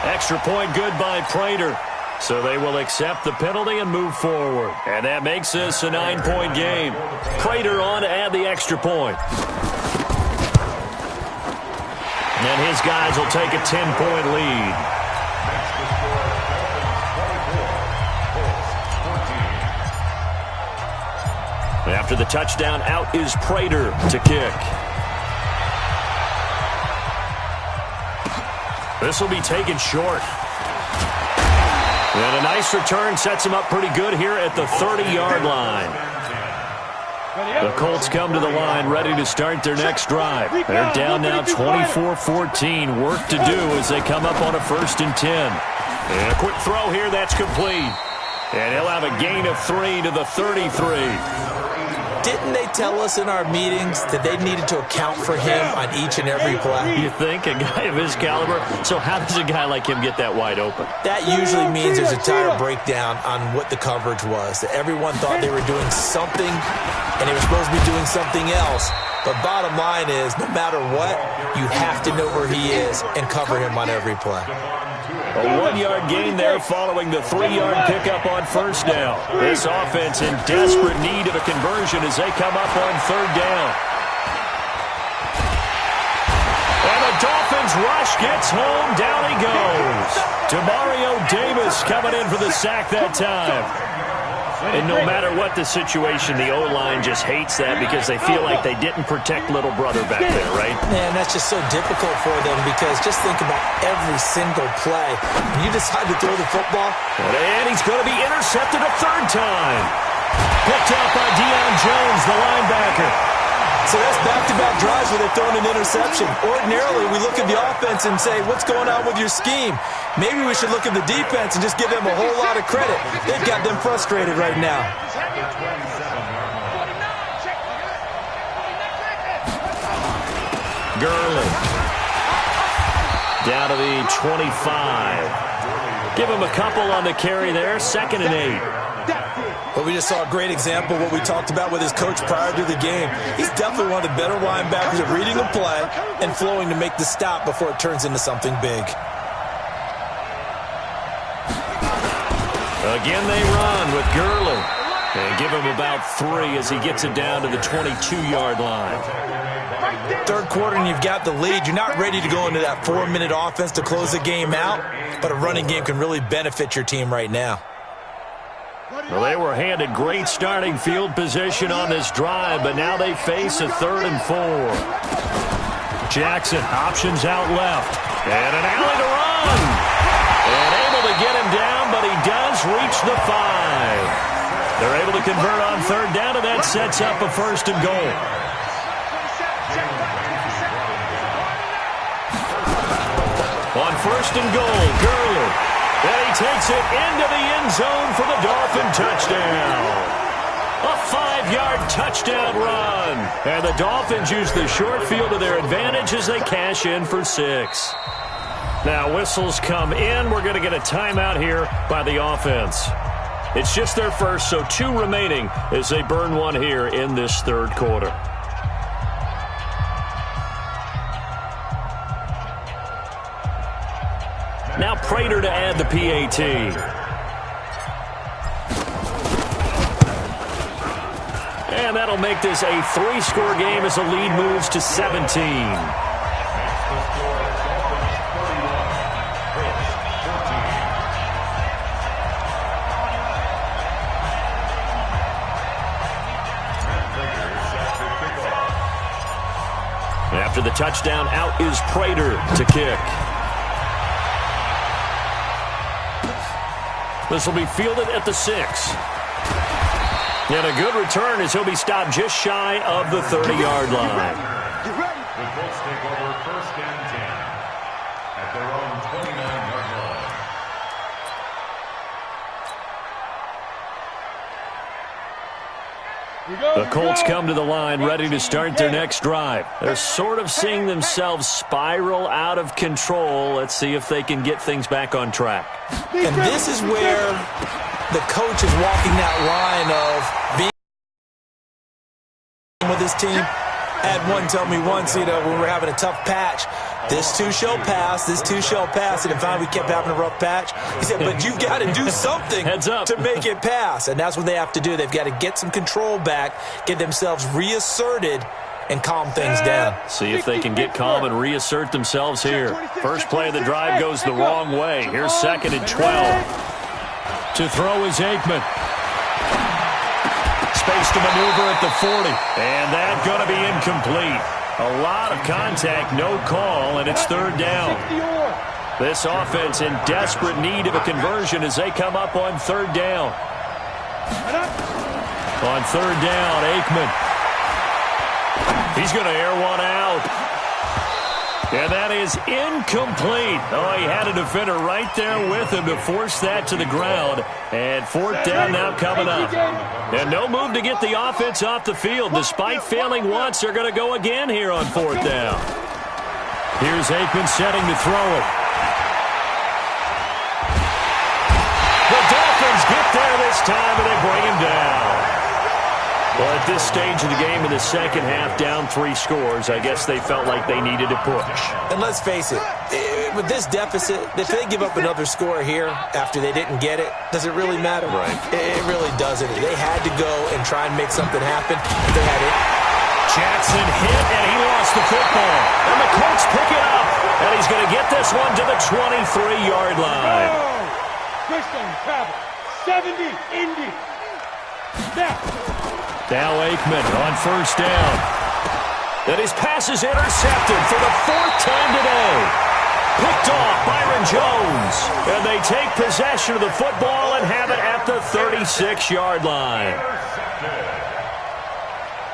Extra point good by Prater. So they will accept the penalty and move forward. And that makes this a 9-point game. Prater on to add the extra point. And his guys will take a 10-point lead. After the touchdown, out is Prater to kick. This will be taken short. And a nice return sets him up pretty good here at the 30-yard line. The Colts come to the line ready to start their next drive. They're down now 24-14. Work to do as they come up on a 1st and 10. And a quick throw here, that's complete. And he'll have a gain of 3 to the 33. Didn't they tell us in our meetings that they needed to account for him on each and every play? You think? A guy of his caliber? So how does a guy like him get that wide open? That usually means there's a entire breakdown on what the coverage was. That everyone thought they were doing something, and they were supposed to be doing something else. But bottom line is, no matter what, you have to know where he is and cover him on every play. A 1-yard gain there following the 3-yard pickup on 1st down. This offense in desperate need of a conversion as they come up on 3rd down. And the Dolphins rush gets home. Down he goes. Demario Davis coming in for the sack that time. And no matter what the situation, the O-line just hates that because they feel like they didn't protect little brother back there, right? Man, that's just so difficult for them because just think about every single play. When you decide to throw the football. And he's going to be intercepted a 3rd time. Picked out by Deion Jones, the linebacker. So that's back-to-back drives where they're throwing an interception. Ordinarily, we look at the offense and say, what's going on with your scheme? Maybe we should look at the defense and just give them a whole lot of credit. They've got them frustrated right now. Gurley. Down to the 25. Give him a couple on the carry there. 2nd and 8. But we just saw a great example of what we talked about with his coach prior to the game. He's definitely one of the better linebackers at reading a play and flowing to make the stop before it turns into something big. Again they run with Gurley. And give him about 3 as he gets it down to the 22-yard line. 3rd quarter and you've got the lead. You're not ready to go into that 4-minute offense to close the game out, but a running game can really benefit your team right now. Well, they were handed great starting field position on this drive, but now they face a 3rd and 4. Jackson options out left. And an alley to run. And able able to get him down, but he does reach the 5. They're able to convert on third down, and that sets up a first and goal. On first and goal, Gurley. And he takes it into the end zone for the Dolphin touchdown. A 5-yard touchdown run. And the Dolphins use the short field to their advantage as they cash in for 6. Now whistles come in. We're going to get a timeout here by the offense. It's just their first, so 2 remaining as they burn one here in this third quarter. Now Prater to add the PAT. And that'll make this a 3-score game as the lead moves to 17. After the touchdown, out is Prater to kick. This will be fielded at the 6. And a good return as he'll be stopped just shy of the 30-yard line. The Colts take over first and 10 at their own 29-yard line. The Colts come to the line ready to start their next drive. They're sort of seeing themselves spiral out of control. Let's see if they can get things back on track. And this is where the coach is walking that line of being with his team. Had one tell me once, when we were having a tough patch, this too shall pass, this too shall pass. And finally we kept having a rough patch. He said, but you've got to do something to make it pass. And that's what they have to do. They've got to get some control back, get themselves reasserted, and calm things down. See if they can get calm and reassert themselves here. First play of the drive goes the wrong way. Here's 2nd and 12. To throw is Aikman. Space to maneuver at the 40. And that's going to be incomplete. A lot of contact, no call, and it's third down. This offense in desperate need of a conversion as they come up on third down. On third down, Aikman. He's going to air one out. And that is incomplete. Oh, he had a defender right there with him to force that to the ground. And fourth down now coming up. And no move to get the offense off the field. Despite failing once, they're going to go again here on fourth down. Here's Aikman setting to throw it. The Dolphins get there this time, and they bring him down. Well, at this stage of the game in the second half, down 3 scores, I guess they felt like they needed to push. And let's face it, with this deficit, if they give up another score here after they didn't get it, does it really matter? Right. It really doesn't. They had to go and try and make something happen. They had it. Jackson hit, and he lost the football. And the Colts pick it up. And he's going to get this one to the 23-yard line. Christian travel. 70, Indy. Snap. Now Aikman on first down. And his pass is intercepted for the 4th time today. Picked off Byron Jones. And they take possession of the football and have it at the 36-yard line.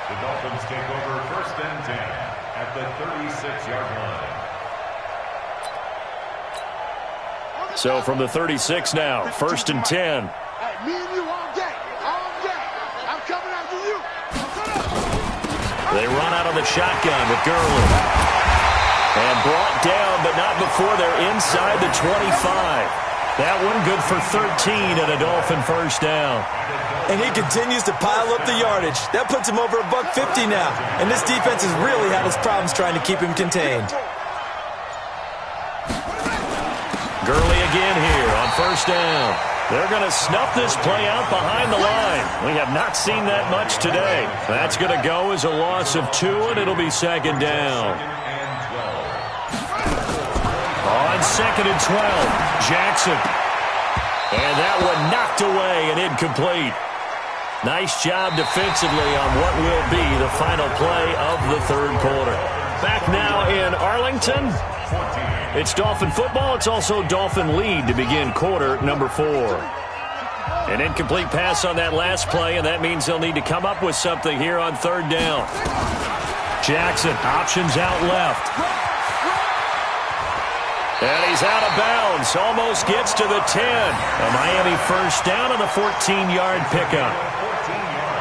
The Dolphins take over first and 10 at the 36-yard line. So from the 36 now, 1st and 10. Me and you all day. All day. I'm coming after you. They run out of the shotgun with Gurley. And brought down, but not before they're inside the 25. That one good for 13 and a Dolphin first down. And he continues to pile up the yardage. That puts him over $150 now. And this defense has really had its problems trying to keep him contained. Gurley again here on first down. They're going to snuff this play out behind the line. We have not seen that much today. That's going to go as a loss of 2, and it'll be 2nd down. On 2nd and 12, Jackson. And that one knocked away and incomplete. Nice job defensively on what will be the final play of the third quarter. Back now in Arlington, It's Dolphin football. It's also Dolphin lead to begin quarter number 4. An incomplete pass on that last play, and that means they'll need to come up with something here on third down. Jackson options out left. And he's out of bounds. Almost gets to the 10. A Miami first down on the 14-yard pickup.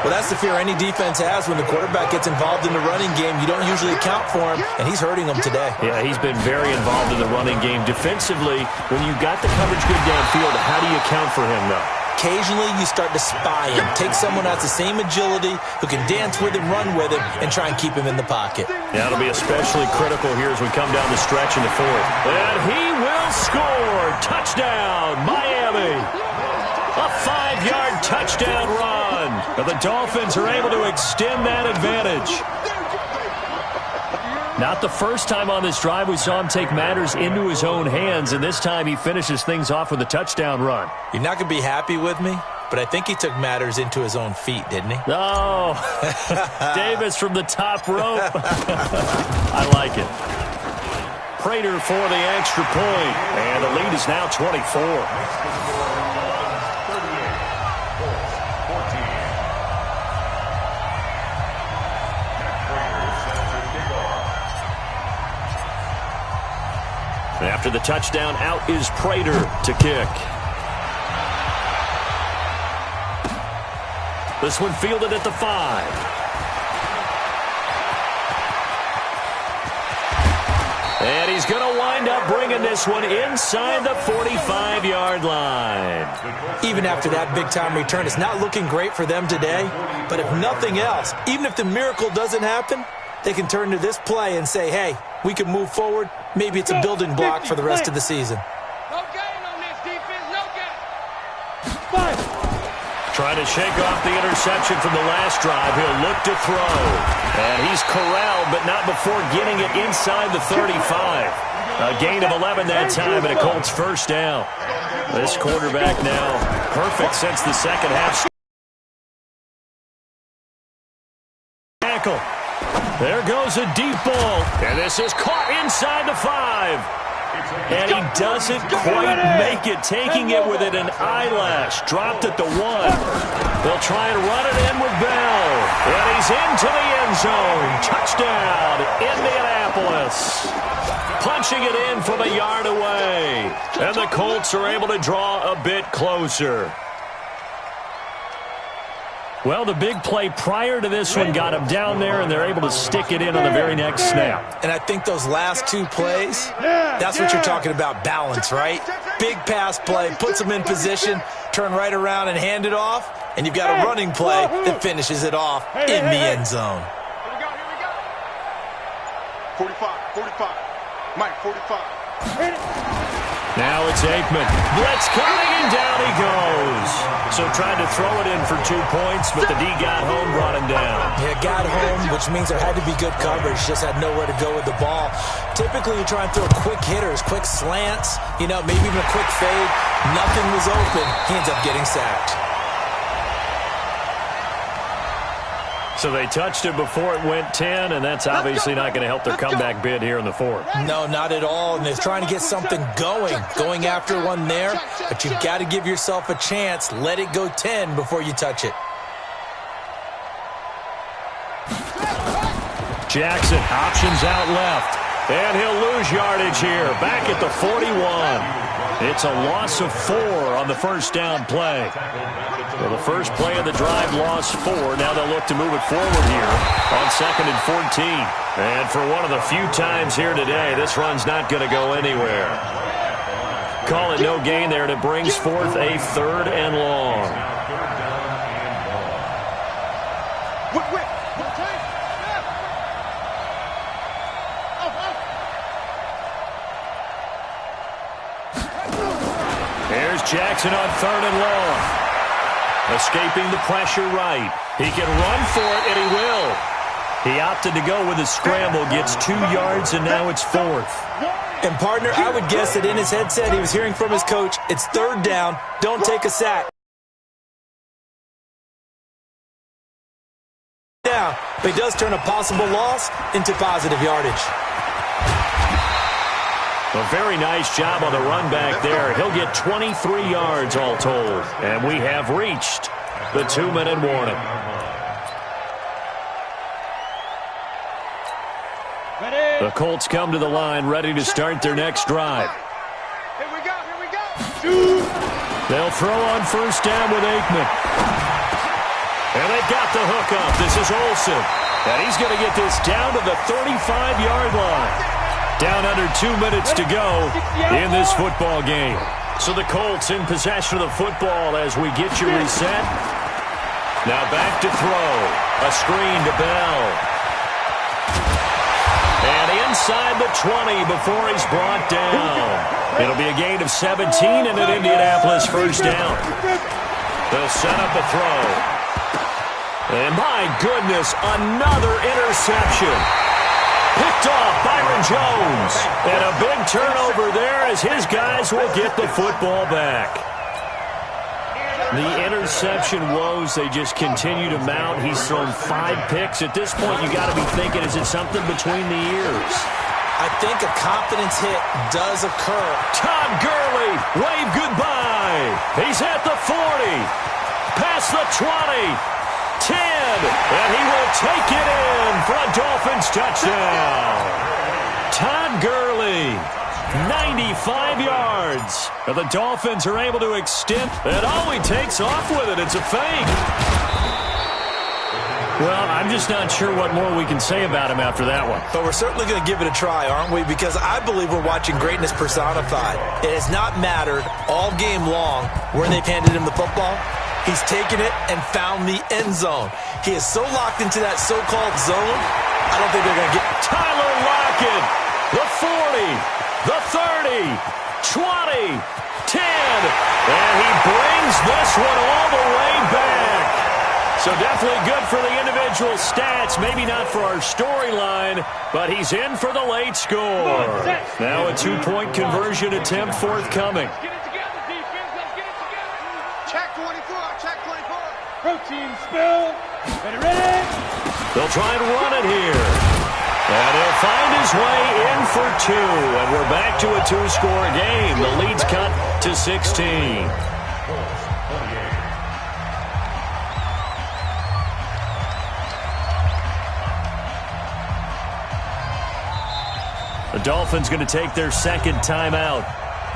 Well, that's the fear any defense has when the quarterback gets involved in the running game. You don't usually account for him, and he's hurting them today. Yeah, he's been very involved in the running game. Defensively, when you got the coverage good downfield, how do you account for him, though? Occasionally, you start to spy him. Take someone who has the same agility, who can dance with him, run with him, and try and keep him in the pocket. Yeah, it'll be especially critical here as we come down the stretch in the 4th. And he will score. Touchdown, Miami. A 5-yard touchdown run. And the Dolphins are able to extend that advantage. Not the first time on this drive we saw him take matters into his own hands, and this time he finishes things off with a touchdown run. You're not going to be happy with me, but I think he took matters into his own feet, didn't he? Oh, Davis from the top rope. I like it. Prater for the extra point, and the lead is now 24. After the touchdown, out is Prater to kick. This one fielded at the 5. And he's going to wind up bringing this one inside the 45-yard line. Even after that big-time return, it's not looking great for them today. But if nothing else, even if the miracle doesn't happen, they can turn to this play and say, hey, we can move forward. Maybe it's a building block for the rest of the season. No gain on this defense, no gain. Trying to shake off the interception from the last drive. He'll look to throw. And he's corralled, but not before getting it inside the 35. A gain of 11 that time, and a Colts first down. This quarterback now perfect since the second half. Tackle. There goes a deep ball, and this is caught inside the 5. And he doesn't quite make it, taking it within an eyelash. Dropped at the 1. They'll try and run it in with Bell. And he's into the end zone. Touchdown, Indianapolis. Punching it in from a yard away. And the Colts are able to draw a bit closer. Well, the big play prior to this one got him down there, and they're able to stick it in on the very next snap. And I think those last 2 plays, that's what you're talking about, balance, right? Big pass play, puts them in position, turn right around and hand it off, and you've got a running play that finishes it off in the end zone. Here we go. 45. Mike, 45. Now it's Aikman. Blitz coming, and down he goes. So tried to throw it in for 2 points, but the D got home, brought him down. Yeah, got home, which means there had to be good coverage. Just had nowhere to go with the ball. Typically, you try and throw quick hitters, quick slants, maybe even a quick fade. Nothing was open. He ends up getting sacked. So they touched it before it went 10, and that's obviously not going to help their comeback bid here in the 4th. No, not at all. And they're trying to get something going after one there. But you've got to give yourself a chance. Let it go 10 before you touch it. Jackson options out left. And he'll lose yardage here. Back at the 41. It's a loss of 4 on the first down play. Well, the first play of the drive lost 4. Now they'll look to move it forward here on 2nd and 14. And for one of the few times here today, this run's not going to go anywhere. Call it no gain there, and it brings forth a 3rd and long. Here's Jackson on 3rd and long. Escaping the pressure right. He can run for it, and he will. He opted to go with a scramble, gets 2 yards, and now it's 4th. And, partner, I would guess that in his headset he was hearing from his coach, it's 3rd down, don't take a sack. Down, but he does turn a possible loss into positive yardage. A very nice job on the run back there. He'll get 23 yards all told. And we have reached the 2-minute warning. The Colts come to the line ready to start their next drive. Here we go. They'll throw on first down with Aikman. And they've got the hook up. This is Olsen. And he's going to get this down to the 35-yard line. Down under 2 minutes to go in this football game. So the Colts in possession of the football as we get you reset. Now back to throw. A screen to Bell. And inside the 20 before he's brought down. It'll be a gain of 17 and an Indianapolis first down. They'll set up a throw. And my goodness, another interception. Picked off Byron Jones. And a big turnover there as his guys will get the football back. The interception woes, they just continue to mount. He's thrown 5 picks. At this point, you got to be thinking, is it something between the ears? I think a confidence hit does occur. Todd Gurley, wave goodbye. He's at the 40. Past the 20. 10, and he will take it in for a Dolphins touchdown. Todd Gurley, 95 yards. And the Dolphins are able to extend, and all he takes off with it, it's a fake. Well, I'm just not sure what more we can say about him after that one. But we're certainly going to give it a try, aren't we? Because I believe we're watching greatness personified. It has not mattered all game long where they've handed him the football. He's taken it and found the end zone. He is so locked into that so-called zone, I don't think they're going to get... Tyler Lockett, the 40, the 30, 20, 10, and he brings this one all the way back. So definitely good for the individual stats, maybe not for our storyline, but he's in for the late score. Now a 2-point conversion attempt forthcoming. Protein spill. Ready? They'll try and run it here. And he'll find his way in for 2. And we're back to a 2-score game. The lead's cut to 16. The Dolphins going to take their second timeout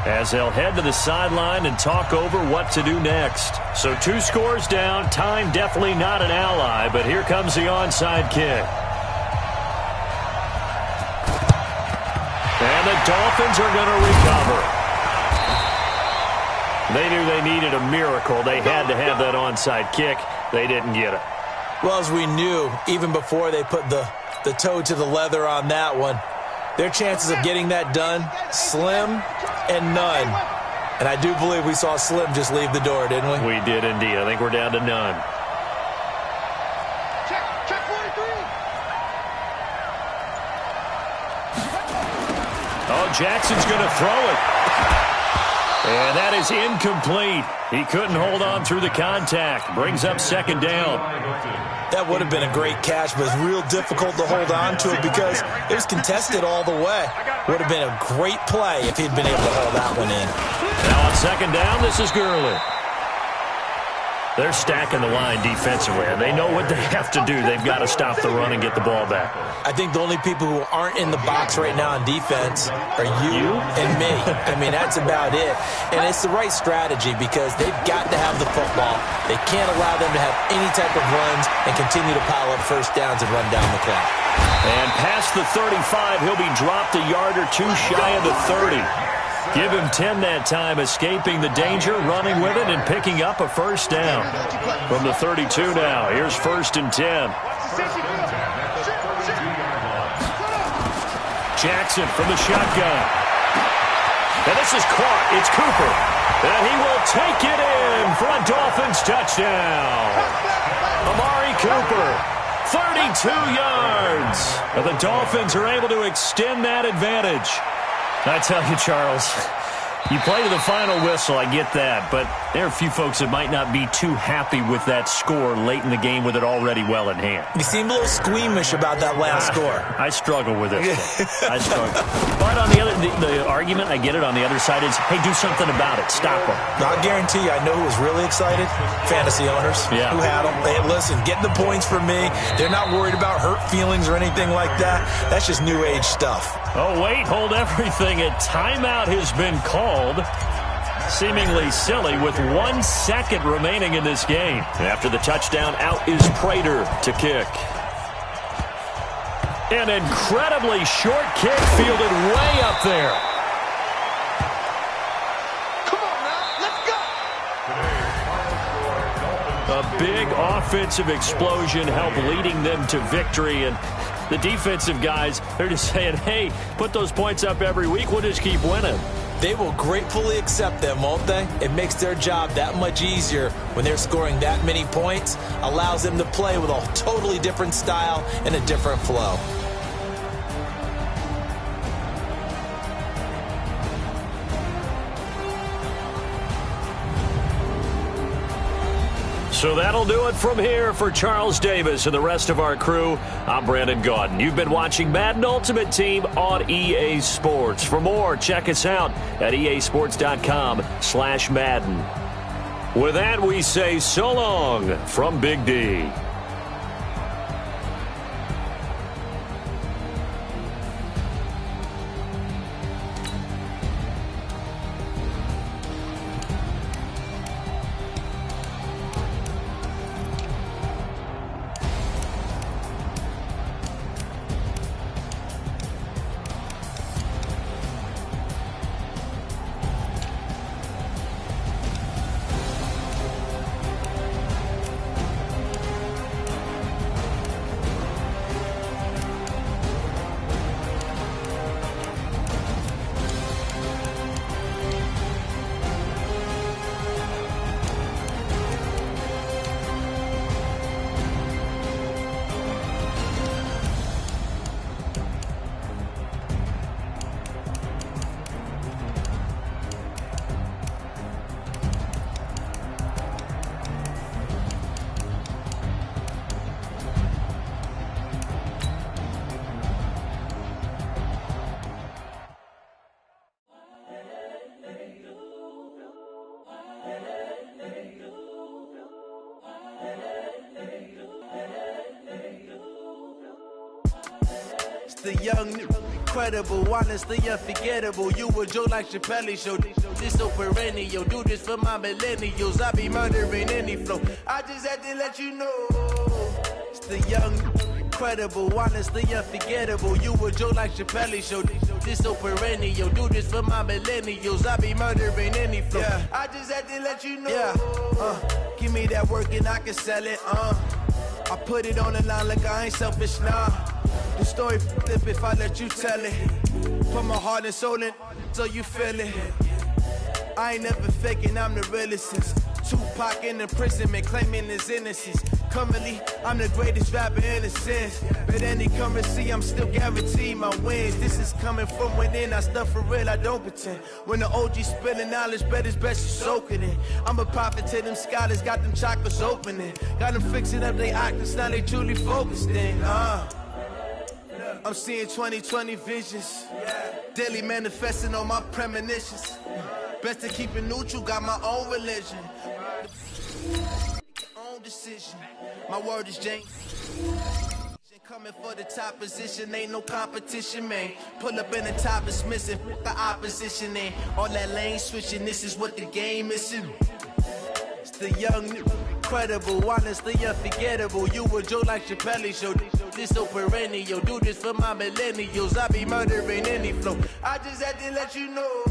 as they'll head to the sideline and talk over what to do next. So 2 scores down. Time definitely not an ally, but here comes the onside kick. And the Dolphins are going to recover. They knew they needed a miracle. They had to have that onside kick. They didn't get it. Well, as we knew, even before they put the toe to the leather on that one, their chances of getting that done, slim and none. And I do believe we saw Slim just leave the door, didn't we? We did indeed. I think we're down to none. Check 43. Oh, Jackson's going to throw it. And that is incomplete. He couldn't hold on through the contact. Brings up second down. That would have been a great catch, but it's real difficult to hold on to it because it was contested all the way. Would have been a great play if he'd been able to hold that one in. Now on second down, this is Gurley. They're stacking the line defensively, and they know what they have to do. They've got to stop the run and get the ball back. I think the only people who aren't in the box right now on defense are you and me. I mean, that's about it. And it's the right strategy because they've got to have the football. They can't allow them to have any type of runs and continue to pile up first downs and run down the clock. And past the 35, he'll be dropped a yard or 2 shy of the 30. Give him 10 that time, escaping the danger, running with it, and picking up a first down. From the 32 now, here's 1st and 10. Jackson from the shotgun. And this is caught. It's Cooper. And he will take it in for a Dolphins touchdown. Amari Cooper, 32 yards. And the Dolphins are able to extend that advantage. I tell you, Charles, You play to the final whistle, I get that, but there are a few folks that might not be too happy with that score late in the game with it already well in hand. You seem a little squeamish about that last score. I struggle with it. I struggle. But on the argument, I get it, on the other side is, hey, do something about it. Stop them. I'll guarantee you, I know who was really excited? Fantasy owners who had them. Hey, listen, get the points for me. They're not worried about hurt feelings or anything like that. That's just new age stuff. Oh, wait, hold everything. A timeout has been called. Seemingly silly with 1 second remaining in this game. After the touchdown, out is Prater to kick. An incredibly short kick fielded way up there. Come on now, let's go. A big offensive explosion helped leading them to victory, and the defensive guys, they're just saying, hey, put those points up every week, we'll just keep winning. They will gratefully accept them, won't they? It makes their job that much easier when they're scoring that many points, allows them to play with a totally different style and a different flow. So that'll do it from here for Charles Davis and the rest of our crew. I'm Brandon Gaudin. You've been watching Madden Ultimate Team on EA Sports. For more, check us out at easports.com/Madden. With that, we say so long from Big D. The young, incredible, honestly unforgettable. You a Joe like Chappelle show. This so perennial. Do this for my millennials. I be murdering any flow. I just had to let you know. It's the young, incredible, honestly unforgettable. You a Joe like Chappelle show. This so perennial. Do this for my millennials. I be murdering any flow. Yeah. I just had to let you know. Yeah. Give me that work and I can sell it. I put it on the line like I ain't selfish, nah. The story flip if I let you tell it. Put my heart and soul in so you feel it. I ain't never faking, I'm the realest since Tupac in imprisonment, claiming his innocence. Currently, I'm the greatest rapper in a sense. But any currency, I'm still guaranteed my wins. This is coming from within, I stuff for real, I don't pretend. When the OG spilling knowledge, bet it's best you soak it in. I'm a prophet to them scholars, got them chakras opening. Got them fixing up they octaves, now they truly focused in. I'm seeing 2020 visions. Daily manifesting on my premonitions. Best to keep it neutral, got my own religion. Own decision. My word is James. Coming for the top position, ain't no competition, man. Pull up in the top, it's missing. The opposition ain't all that lane switching. This is what the game is. It's the young, incredible, honestly unforgettable. You a Joe like Chappelle show. This so perennial. Do this for my millennials. I be murdering any flow. I just had to let you know.